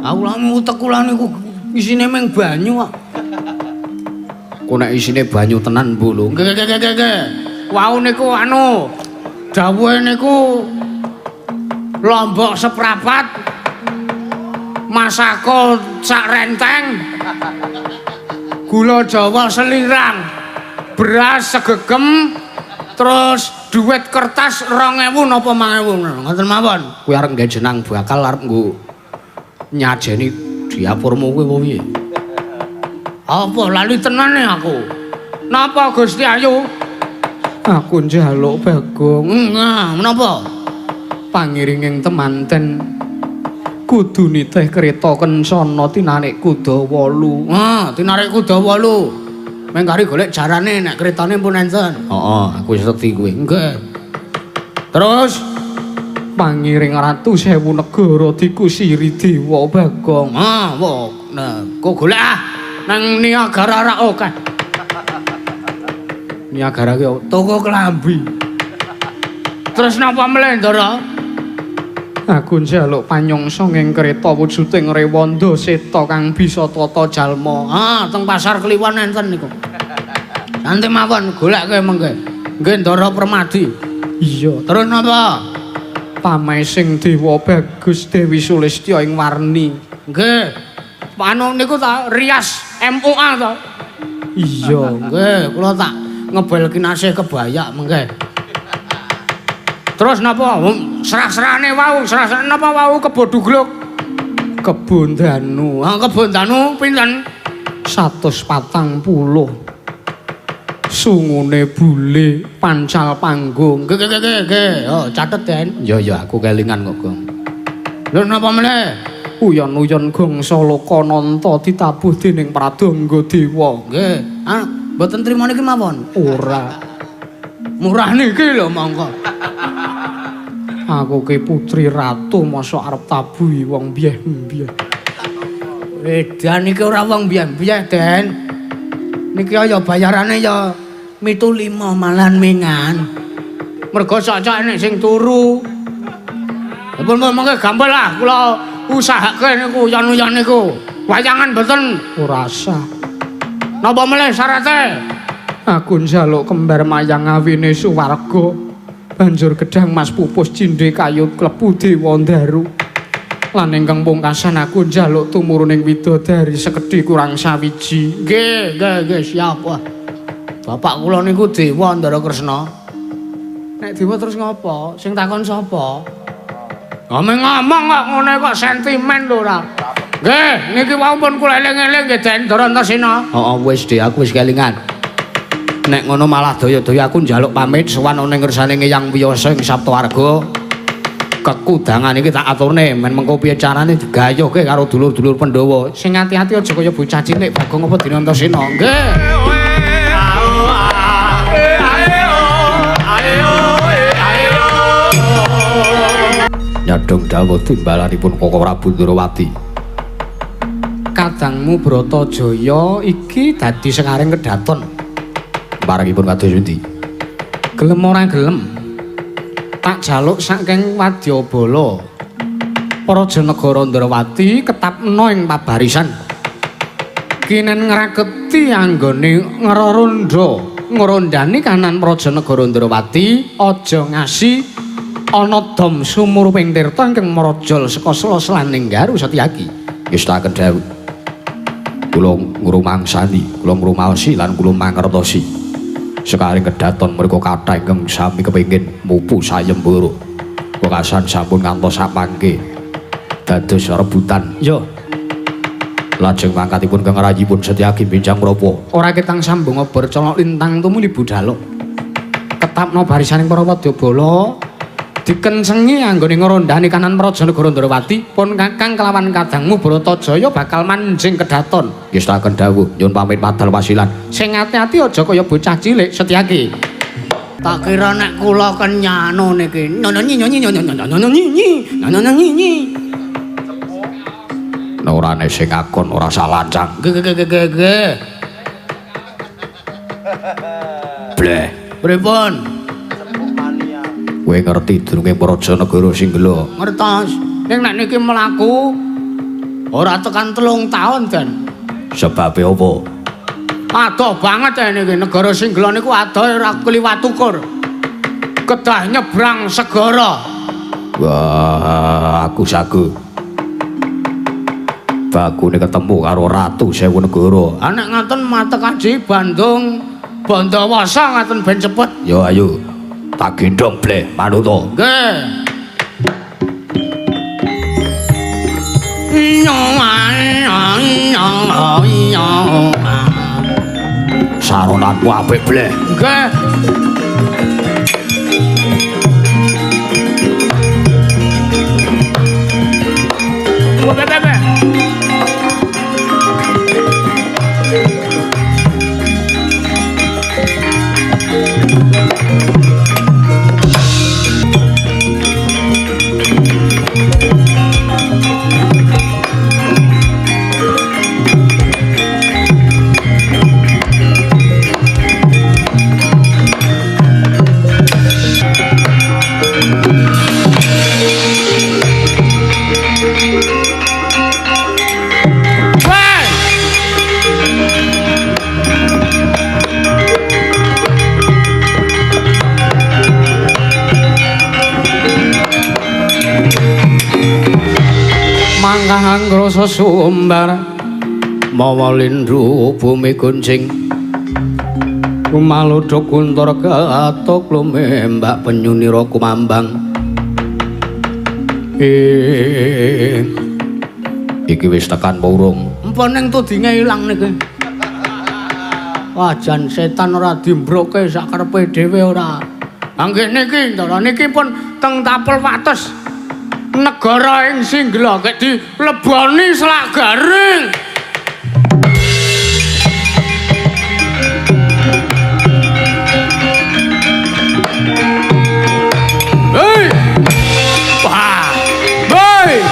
aku lami utek kula niku isine meng banyu kok. Ku nek isine banyu tenan, Bu lho. Nggih. Wau niku anu dawuhe niku lombok seprapat masako sak renteng gula Jawa selirang beras segegem terus duit kertas 2000 napa 5000 ngoten mawon. Kuwi arep nggawe jenang bakal arep nggo nyajeni diapurmu kuwi apa piye? Apa lali tenane aku? Napa Gusti Ayu? Aku njaluk Bagong. Menapa? Pangiringing temanten kudu nitih kereta kencana tinarik Kudawalu. Tinarik Kudawalu. Mengkari golek jarane nek kretane pun enten. Heeh, aku wis ngerti kuwi. Nggih. Terus pangiring Ratu Sewu Negara dikusiri dewa Bagong. Nah, kok golek nang Niagara ra oke. Niagara ki toko klambi. Terus napa meneh, Ndara? Aku njaluk panyongso ing kereta wujuding Rewanda Seta kang bisa tata jalma. Teng Pasar Kliwon enten niku. Nanti mawon goleke mengke. Nggih Ndara Permadi. Iya, terus napa? Pamesing Dewa Bagus Dewi Sulistya ing warni. Nggih. Anu niku ta rias MUA ta? Iya, nggih, kula tak ngebel kinasih kebayak mengke. Terus napa? Serah-serane wau, serah-serane napa wau kebodugluk? Kebon Danu. Kebon Danu pinten? 140. Sungune bule pancal panggung. Nggih. Oh, catet, Den. Ya, aku kelingan kok, Gong. Lha napa meneh? Uyon-uyon gangsa Lokananta ditabuh dening Pradangga Dewa. Nggih. Mboten trima niki mawon. Ora. Murah niki lho monggo. Aku ki putri ratu mosok arep tabuhi wong mbiyeh-mbiyeh. Edan iki ora wong mbiyeh-mbiyeh, Den. Niki ya bayarane ya 75 malan mingan. Mergo cocok nek sing turu. Pun monggo gampil lah kula usahake niku uyon-uyon niku. Wayangan mboten ora sah. Napa melih syarate? Aku njaluk kembar mayang awine suwarga. Banjur gedhang mas pupus cindhe kayu klebu dewa ndaru. Lan ingkang pungkasan aku njaluk tumuruning widodari sekedhi kurang sawiji. Nggih, siap. Bapak kula niku Dewa Ndara Kresna. Nek dewa terus ngopo? Sing takon sapa? Ngomong kok ngene kok sentimen lho ora. Nggih, niki wau pun kula eling-eling nggih Den Ndara Antasena. Heeh, wis Dik, aku wis kelingan. Nek ngono malah daya-daya aku njaluk pamit sowan ana ing ngersane Hyang Wiyasa ing Saptawarga. Kekudangan iki tak aturne men mengko piye carane digayuhke karo dulur-dulur Pandhawa. Sing ati-ati aja kaya bocah cilik Bagong apa Dina Antasena. Nggih. Nyadong dawuh timbalanipun Koko Prabu Ndrawati. Kadangmu Bratajaya iki dadi sengaring kedaton. Parangipun kados pundi? Gelem ora gelem. Tak jaluk saking Wadyabala. Praja Negara Ndrawati ketapna ing pabarisan. Kinen ngraketi anggone ngrondani kanan Praja Negara Ndrawati aja ngasi ana dom sumur ping tirta ingkang marajal saka Sela-selaning Garu Setyaki. Ngestaken dawuh. Kula ngrumangsani, kula ngrumaosi lan kula mangertosi. Sekaring kedaton mriku kathah ingkang sami kepengin mupu sayembara. Wekasan sampun ngantos sapangke dados rebutan. Yo. Lajeng mangkatipun Kang Rayipun Setyaki benjang menapa? Ora ketang sambung obor colok lintang tumuli budhal. Ketapna barisaning para Wadyabala dikencengi anggone ngrondani kanan Praja Negara Ndrawati pun Kakang kelawan kadangmu Bratajaya bakal manjing kedaton. Ngestaken dawuh nyuwun pamit padal wasilan. Sing ati-ati aja kaya bocah cilik Setyaki. Tak kira nek kula kenyano niki. Nyonyi. Norane sing akon ora salancang. Nggih. Bleh. Pripun? Kowe ngerti durunge Praja Negara Singgela? Ngertos. Ning nek niki mlaku ora tekan 3 taun, Den. Sebabe apa? Adoh banget niki negara Singgela niku adoh ora kliwat ukur. Kedah nyebrang segara. Wah, aku sagu. Bagune ketemu karo Ratu Sewu Negara. Nek ngaten matek aji Bandung Bandawasa ngaten ben cepet. Yo ayo. Tak gendong bleh manuto. Nggih. Saronanmu apik bleh. Nggih. Bebe. Mangkang rasa sumbar mawa lindhu bumi kuncing kumalodok kuntor katok lumembak penyunira kumambang iki wis tekan murung Mpun ning tudinge ilang niki. Wajan setan ora dimbroke sak karepe dhewe ora. Anggih niki ndara niki pun teng tapel wates negara ing Singgela kek dileboni Selak Garing. Hei! Wah! Hei!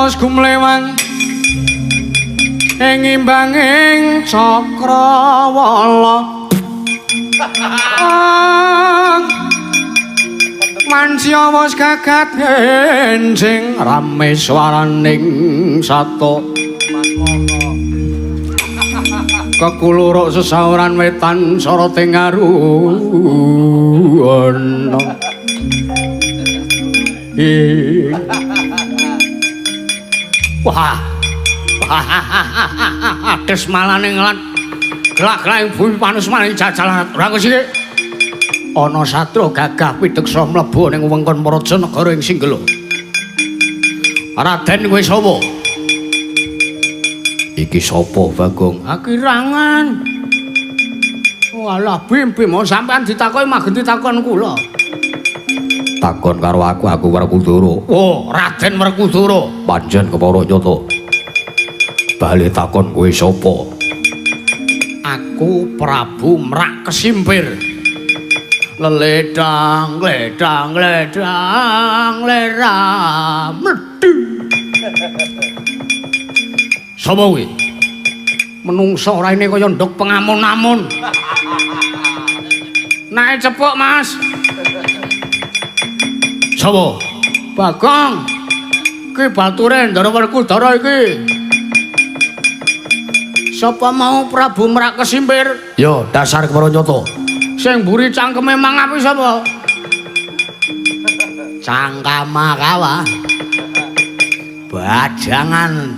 Wos gumlewang ing imbanging Cakrawala Mansya wis gagat enjing rame swaraning sato kekuluruk sesauran wetan soroti ngaruana wah ades malane nglan gelak-gelak bumi panus maning jajalan ora sik ana satru gagah piteksa mlebu ning wewengkon Praja Negara ing Singgela Raden kowe sapa iki sapa Bagong akirangan walah bim-bim sampean ditakoki magenti takon kula takon karo aku Werkudara oh Raden Werkudara panjen kepara nyata bali takon kowe sapa aku Prabu Merak Kesimpir leledang ledang ledang lerang medhi sapa kuwi menungso raine kaya nduk pengamun-amun nae cepuk Mas sapa Bagong ki bature Ndara Werkudara iki sapa mau Prabu Merak Kesimpir yo dasar kepara nyata sing mburi cangkeme mangapi sapa cangkama kawa bajangan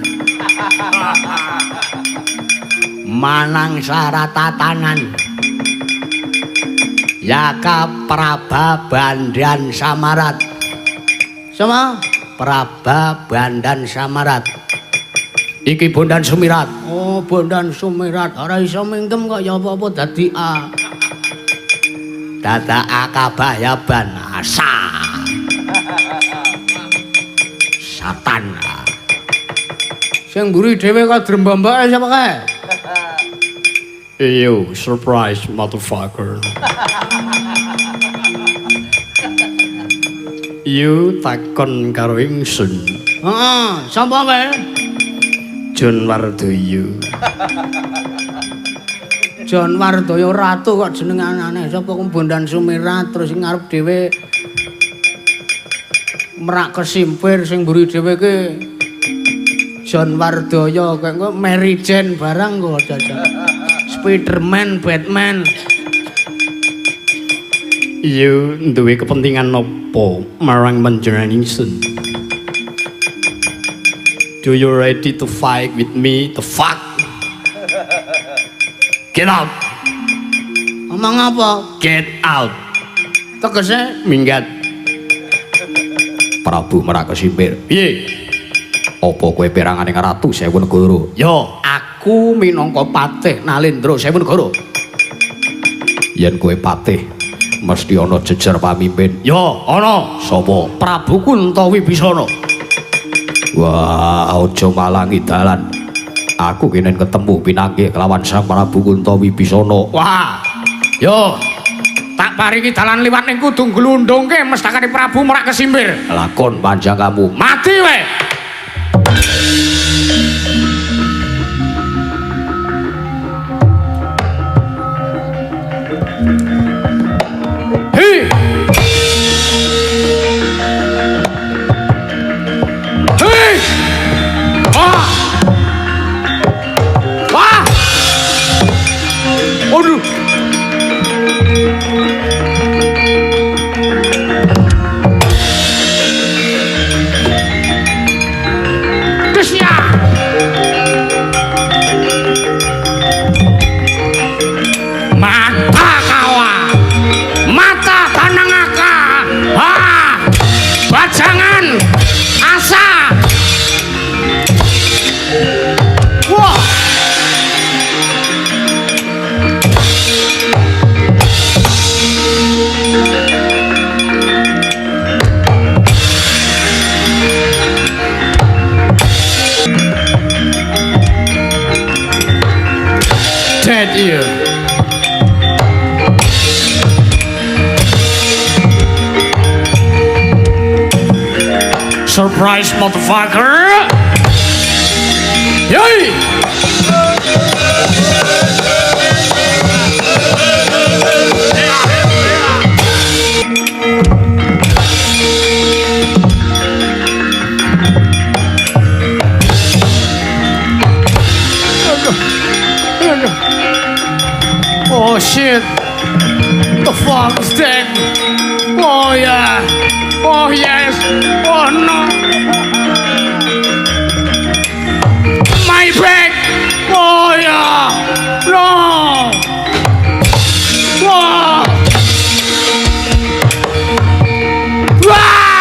manang saratatanan Yaka Praba Bandan Samarat sama Praba Bandan Samarat iki Bondan Sumirat oh Bondan Sumirat ora iso mingkem kok ya apa-apa dadi A dada akabayaban asa satan sing mburi dhewe kok drembambake sapa kae yo surprise motherfucker you takon karo ingsun heeh sapa wae John Wardoyo John Wardoyo ratu kok jeneng anane sapa Bondan Sumirat terus sing ngarep dhewe Merak Kesimpir sing mburi dhewe ki John Wardoyo kok Mary Jane barang kok jajan Spiderman Batman you duwe kepentingan nopo marang panjenengan ingsun do you ready to fight with me the fuck get out omong apa get out tegese minggat Prabu Merak Kesimpir piye apa kowe peranganing ratu Sewu Negara yo aku minangka patih Nalendra Sewu Negara yen kowe patih mesti ana jejer pamimpin yo ana sapa Prabu Kuntawibisana wah aja malangi dalan aku kenen ketemu pinanggih kelawan Sang Prabu Kuntawibisana wah yo tak paringi dalan liwat ning kudu glundhungke mestakane Prabu Merak Kesimpir lakon panjang kamu mati we Hey! Hey! Ah! Wah! Aduh! Krisya! Mata kawa! Mata tanangaka! Ah! Bajangan! Asa! Wah! Dead ear. Surprise, motherfucker! Yay! Oh shit! The fuck is that? Oh yeah! Oh yes! Oh no! My back! Oh yeah! No! Whoa! Ah!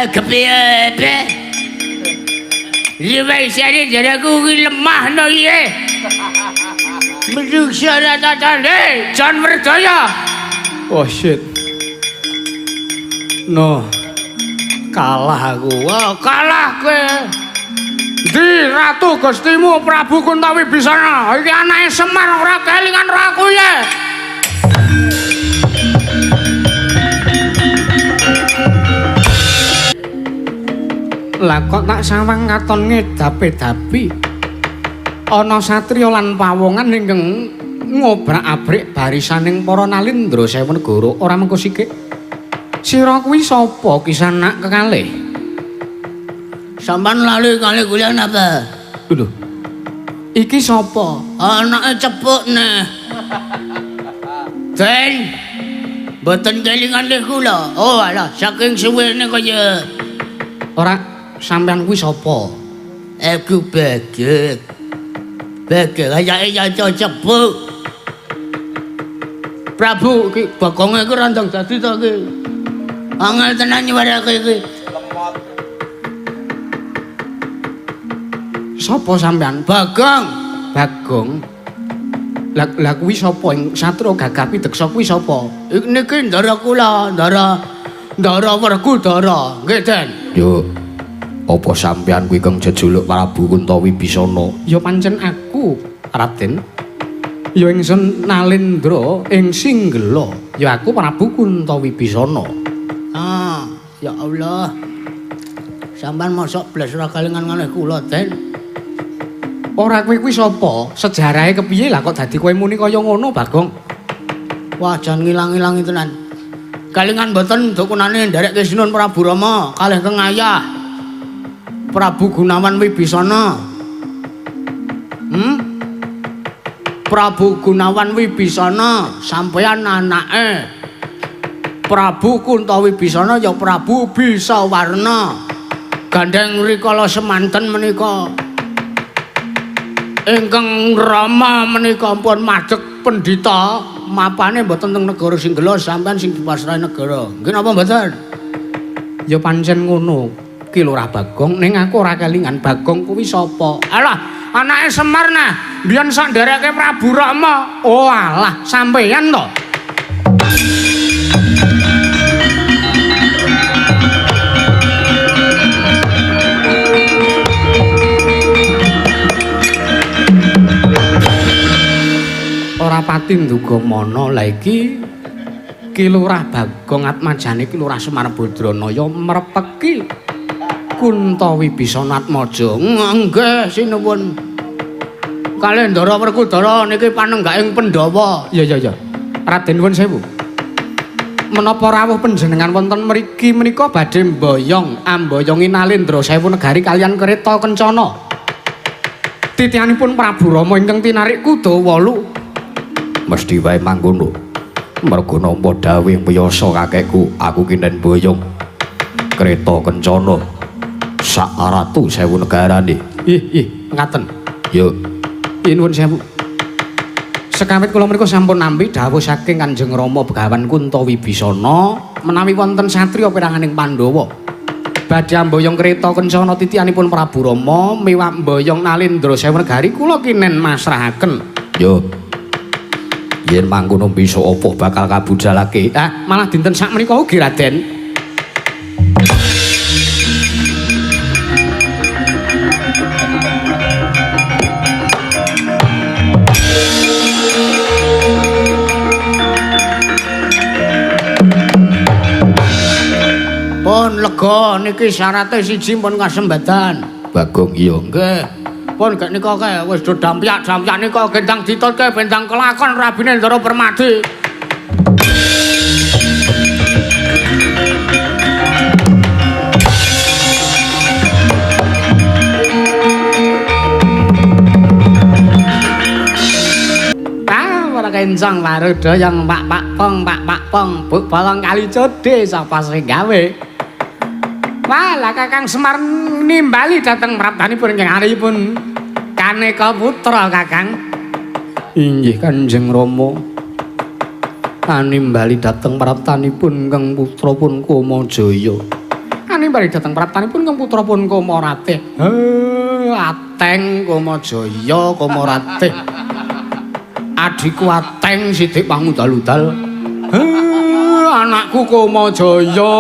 Kepiye be? Liwai sare jaraku ki lemah no ye. Menungsa datane Jan Werdaya. Oh shit. No. Kalah aku. Wah, kalah kowe. Di Ratu Gustimu Prabu Kuntawibisana. Iki anake Semar ora kelingan aku ye. Lah kok tak sawang katon ngedapi-dapi. Ana satriya lan pawongan ingkang ngobrak-abrik barisaning para Nalindra Sewu Negara. Ora mengko sikik. Sira kuwi sapa Kisanak kekalih? Sampeyan lali kali kuliah apa? Lho. Iki sapa? Anake cepuk neh. Den. Mboten kelingan leh kula. Oh alah, saking suwene kaya Ora sampean kuwi sapa? aku Bagek. Bagek kayake nyanca cepuk. Prabu iki bagonge iku randang dadi to iki. Angel tenan nyuwarake iki. Sapa sampean? Bagong. Bagong. Lah kuwi sapa ing Satria Gagapi Deksa kuwi sapa? Niki ndara kula, ndara Werkudara. Nggih, Den. Yo, apa sampean kuwi kang jejuluk Prabu Kuntawibisana? Ya pancen aku, Raden. Ya ingsun Nalindra ing Singgela. Ya aku Prabu Kuntawibisana. Ah, ya Allah. Sampeyan mosok blas ora kalingan ngalih kula, Den. Ora kowe kuwi sapa? Sejarahe kepiye lah kok dadi kowe muni kaya ngono, Bagong? Wah, jan ngilang-ilangi tenan. Kalingan mboten dukunane nderek Sinun Prabu Rama kalih Kang Ayah Prabu Gunawan Wibisana. Prabu Gunawan Wibisana sampeyan anake Prabu Kuntawibisana ya Prabu Bisawarna. Gandeng rikala semanten menika ingkang Rama menika pun madheg pendhita mapane mboten teng negara Singgela sampean sing dipasrahi negara. Nggih napa mboten? Ya pancen ngono. Ki Lurah Bagong ning aku ora kelingan Bagong kuwi sapa? Alah, anake Semar nah, biyen sak ndereke Prabu Rama. Oh alah, sampeyan to. Ora pati nduga mana la iki Ki Lurah Bagong Atmajane Ki Lurah Semar Badranaya mrepeki Kuntawibisana Atmaja. Nggih, sinuwun. Kalih Ndara Werkudara niki panenggaking Pandhawa. Ya. Raden nuwun sewu. Menapa rawuh panjenengan wonten mriki menika badhe mboyong amboyongi Nalindra Sewu Negari kaliyan kereta kencana. Titihanipun Prabu Rama ingkang tinarik kuda 8. Mesti wae mangkono. Merga nampa dawuh piyasa kakekku, aku kinen boyong kereta kencana sak ratu sewu negarane. Ih, ngaten. Yo, Nuwun sewu. Sekawit kula menika sampun nampi dawuh saking Kanjeng Rama Begawan Kuntawibisana menawi wonten satriya piranganing Pandhawa badhe amboyong kereta kencana titihanipun Prabu Rama miwah mboyong Nalindra Sewu Negari kula kinen masrahaken. yo. Yen mangkono bisa apa bakal kabudalake? Malah dinten sak menika ugi Raden. Pun lega niki syarate siji pun kasembadan. Bagong iya. Nggih. Pun gek nika kae wis do dampyak nika gendang ditutke bendang kelakon Rabine Ndara Permadi. Para kencang waruda yang pak pong buk bolong kali code sapa sing gawe. Walah Kakang Semar nimbali dhateng praptanipun ingkang aripun Kaneka Putra Kakang. Inggih Kanjeng Rama. Animbali dhateng praptanipun Kang putrapun Kamajaya. Animbali dhateng praptanipun Kang putrapun Kamaratih. Ateng Kamajaya Kamaratih. Adhiku Ateng sithik pangudal-udal. Anakku Kamajaya,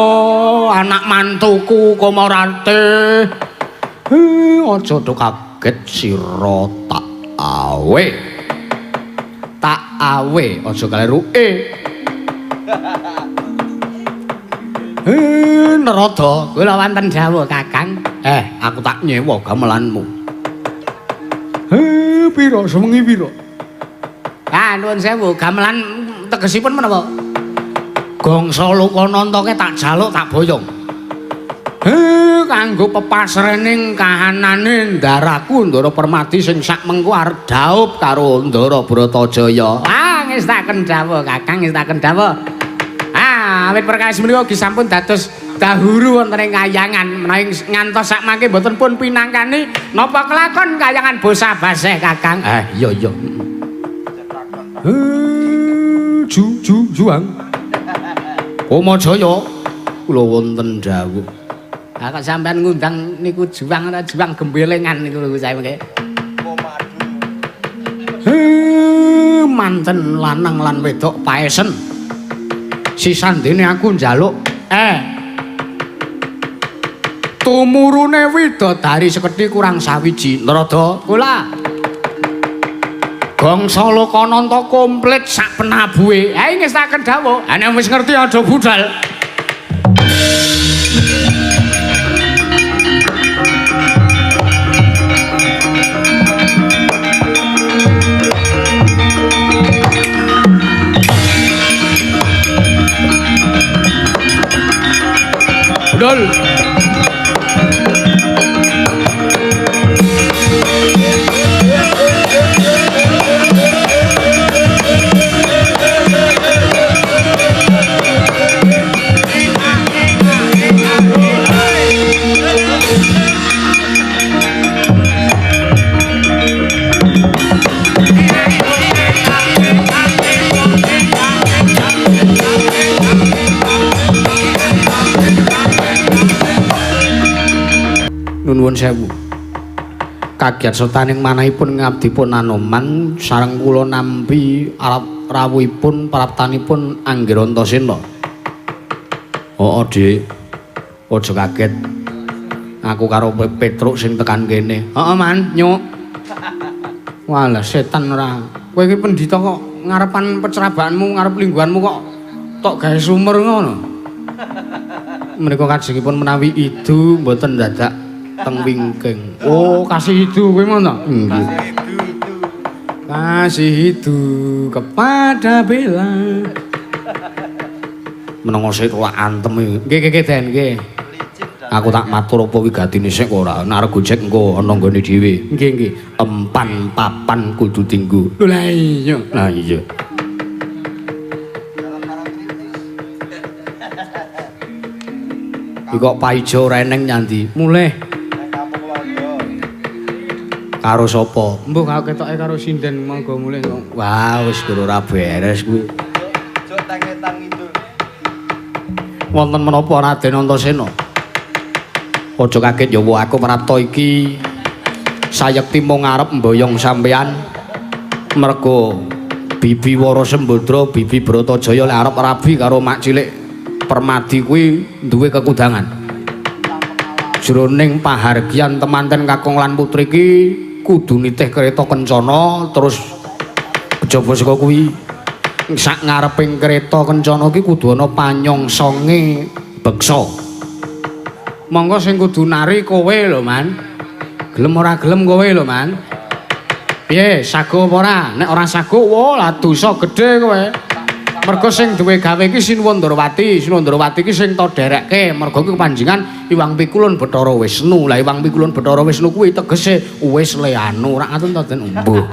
anak mantuku Kamaratih. Aja do kaget sira tak awe. Tak awe aja kaleruke. Narada, kula wonten dawuh Kakang. Aku tak nyewa gamelanmu. Pira sewengi pira? Nuwun sewu, gamelan tegesipun menapa? Gongsa Lokanantake tak jaluk tak boyong. Kanggo pepasrening kahanane ndaraku Ndara Permadi sing sak mengko arep dhaup karo Ndara Bratajaya. Ngestaken dawuh Kakang, ngestaken dawuh. Awit perkawis menika ugi sampun dados dahuru wonten ing kayangan menawi ngantos sak mangke boten pun pinangkani napa kelakon kayangan bosah baseh Kakang. Iya. Juang. Kamajaya kula wonten dawuh. Kok sampean ngundang niku juang ora juang gembelengan niku lho saya mengke. Manten lanang lan wedok paesen. Sisandene aku njaluk tumurune widodari sekedhi kurang sawiji. Narada, kula Gongsa Lokananta komplit sak penabuhe. Ngestaken dawuh. Nek wis ngerti aja budal. Budal. Nuwun sewu. Kagiat setaning manahipun ngabdipun Anoman sareng kula nampi arep rawuhipun praptanipun Anggira Antasena. Dik. Aja kaget. Aku karo Petruk sing tekan kene. Man, Nyuk. Walah setan ora. Kowe iki pendhita kok ngarepan pecerabaanmu, ngarep lingguhanmu kok tok gawe sumur ngono. Menika kajengipun menawi idu mboten dadak teng wingking. Kasih itu kowe ngono. Nggih. Kasih itu kepada Bella. Menengo sik kok antem. Nggih Den, nggih. Aku tak matur apa wigatine sik ora. Nek Gojek engko ana nggone dhewe. Nggih. Empan papan kudu tinggu. Lah iya. Iki kok paijo reneng nyandi. Mulih. Karo sapa? Mbok aku ketoke karo sinden monggo mulih. Wah, wis ora beres kuwi. Aja tangetang itu. Wonten menapa Raden Antasena? Aja kaget ya aku prapta iki sayekti mung arep mboyong sampean merga Bibi Wara Sembadra, Bibi Bratajaya lek arep rabi karo mak cilik Permadi kuwi duwe kekudangan. Jroning pahargyan temanten kakung lan putri iki kudu nitih kereta kencana terus kejaba saka kuwi sak ngareping kereta kencana iki kudu ana panyongsonge beksa. Monggo sing kudu nari kowe lho, Man. Gelem ora gelem kowe lho, Man. Piye, sago apa ora? Nek ora sago, wah lah dosa gedhe kowe. Mergo sing duwe gawe iki Sinuwun Ndrawati. Sinuwun Ndrawati iki sing to derekke mergo iki panjenengan Iwang Pikulun Bathara Wisnu. Lah Iwang Pikulun Bathara Wisnu kuwi tegese wis leanu, ora ngaten to Den Embuh.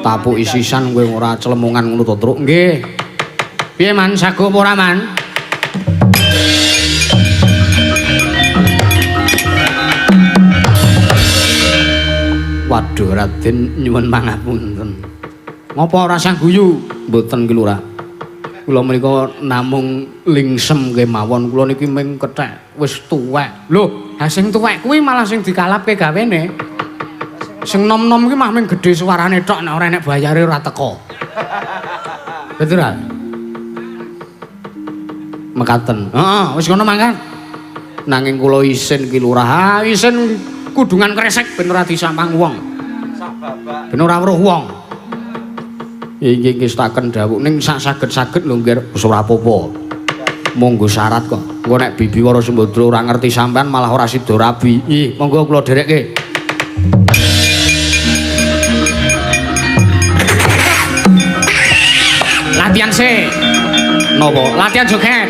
Tapuk isisan kowe ora celemungan ngono to, Truk. Nggih. Piye Man, sago apa ora, Man? Waduh Raden nyuwun pangapunten. Ngapa ora sang guyu? Mboten ki Lurah. Kula menika namung lingsem kemawon. Kula niki ming kethek wis tuwek. Lho, ha sing tuwek kuwi malah sing dikalapke gawene. Sing nom-nom kuwi mah ming gedhe suarane tok nek ora enek bayare ora teko. Betul ra? Mekaten. Heeh, wis ngono mangkan. Nanging kula isin ki Lurah. Isin kudungan kresek ben ora disampang wong. Ben ora weruh wong. Inggih ngestaken dawuh ning sak saged-saged lho nggih wis ora apa-apa. Monggo syarat kok. Engko nek Bibi Wara Sembadra ora ngerti sampean malah ora sida rabi. Nggih, monggo kula dherekke. Latihan sih. Napa? Latihan joget.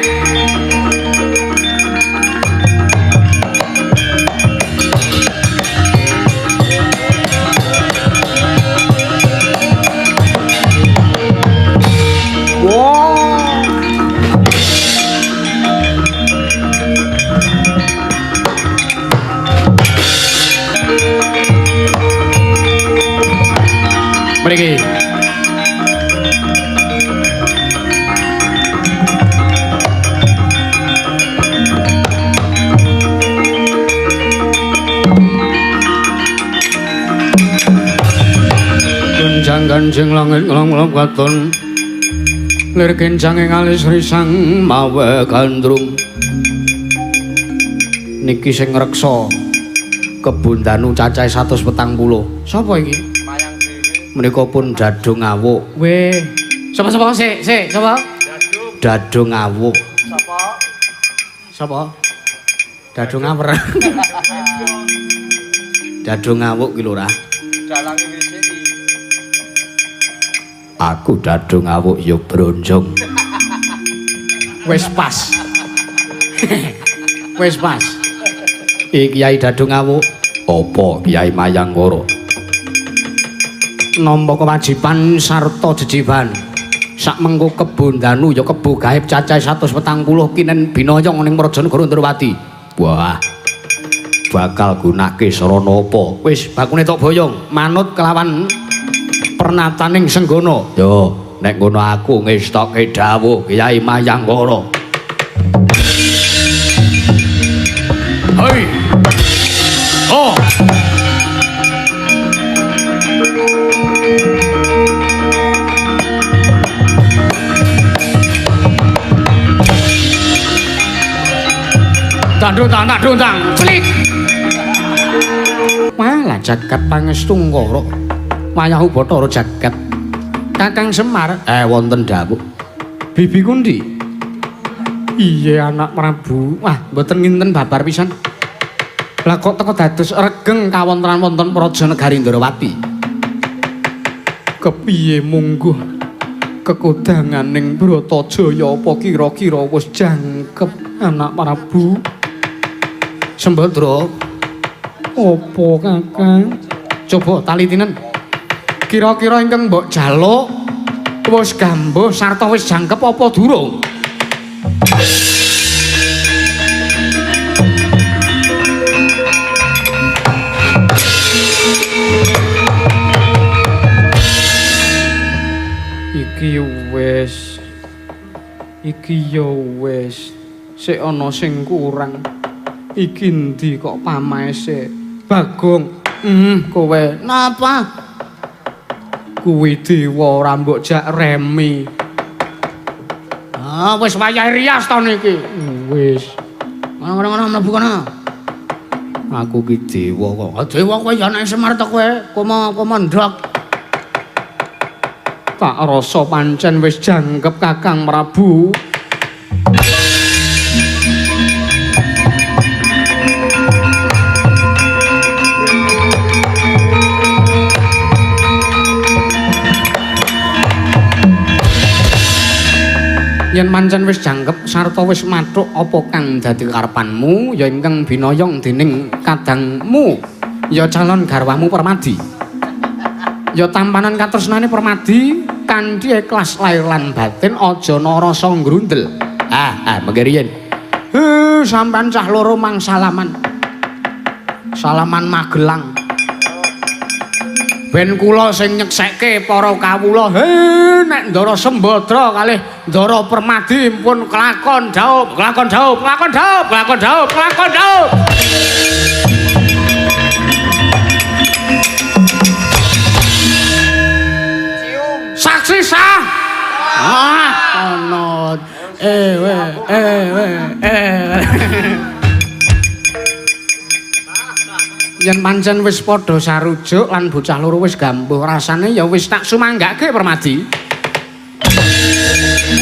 Mriki. Ganjing langit nglong-nglong katon lir kencang ing alis risang mawe gandrung niki sing ngreksa kebun danu cacahe 140. Sapa iki? Menika pun Dadung Awuk. Weh, sapa-sapa sik, sapa? Dadung Awuk. Sapa? Dadung Awer. Dadung Awuk ki Lurah. Dalange wis iki. Aku Dadung Awuk ya bronjong. Wis pas. Wis pas. Iki Kyai Dadung Awuk apa Kyai Mayanggara? Nampa kewajiban sarta jejiban sak mengko kebun danu ya kebu gaib cacahe 140 kinen binaya ning Prajanegara Ndrawati. Wah, bakal gunake sarana apa? Wis bakune tok boyong manut kelawan pernataning senggana. Yo, nek ngono aku ngestokke dawuh Kyai Mayanggara. Hei. Oh. Tandang, celik. Malah jagat pangestu ngara. Wayahu Bathara jagat. Kakang Semar, wonten dawuh. Bibi kundi? Iya anak Prabu. Wah, mboten nginten babar pisan. Lah kok teko dados regeng kawontenan wonten Prajanegari Ndrawati. Kepiye mungguh kekodanganing Bratajaya apa kira-kira wis jangkep anak Prabu? Sembadra. Apa Kakang? Coba talitinen. Kira-kira ingkang mbok jaluk wis gambuh sarta wis jangkep apa durung? Iki ya wis sik ana sing kurang. Iki ndi kok pamaese? Bagong, kowe napa? kuwi dewa ora mbok jak remi. Ah, wis wayahe rias to niki. Wis. Ngono-ngono mlebu kono. Aku ki dewa kok. Dewa kowe ya nek Semar to kowe, komo ndok. Tak rasa pancen wis jangkep Kakang Prabu. Yen pancen wis jangkep sarta wis mathuk apa kang dadi karepanmu ya ingkang binayong dening kadangmu ya calon garwamu Permadi. Ya tampanan katresnane Permadi kanthi ikhlas lair lan batin aja narasa ngrundel. Mengke riyen. Sampean cah loro mang salaman. Salaman Magelang. Ben kula sing nyeksekke para kawula, nek Ndara Sembadra kalih Ndara Permadi pun kelakon daup. Saksi sah. Ono. Yen pancen wis padha sarujuk lan bocah loro wis gambuh rasane ya wis tak sumanggake Permadi.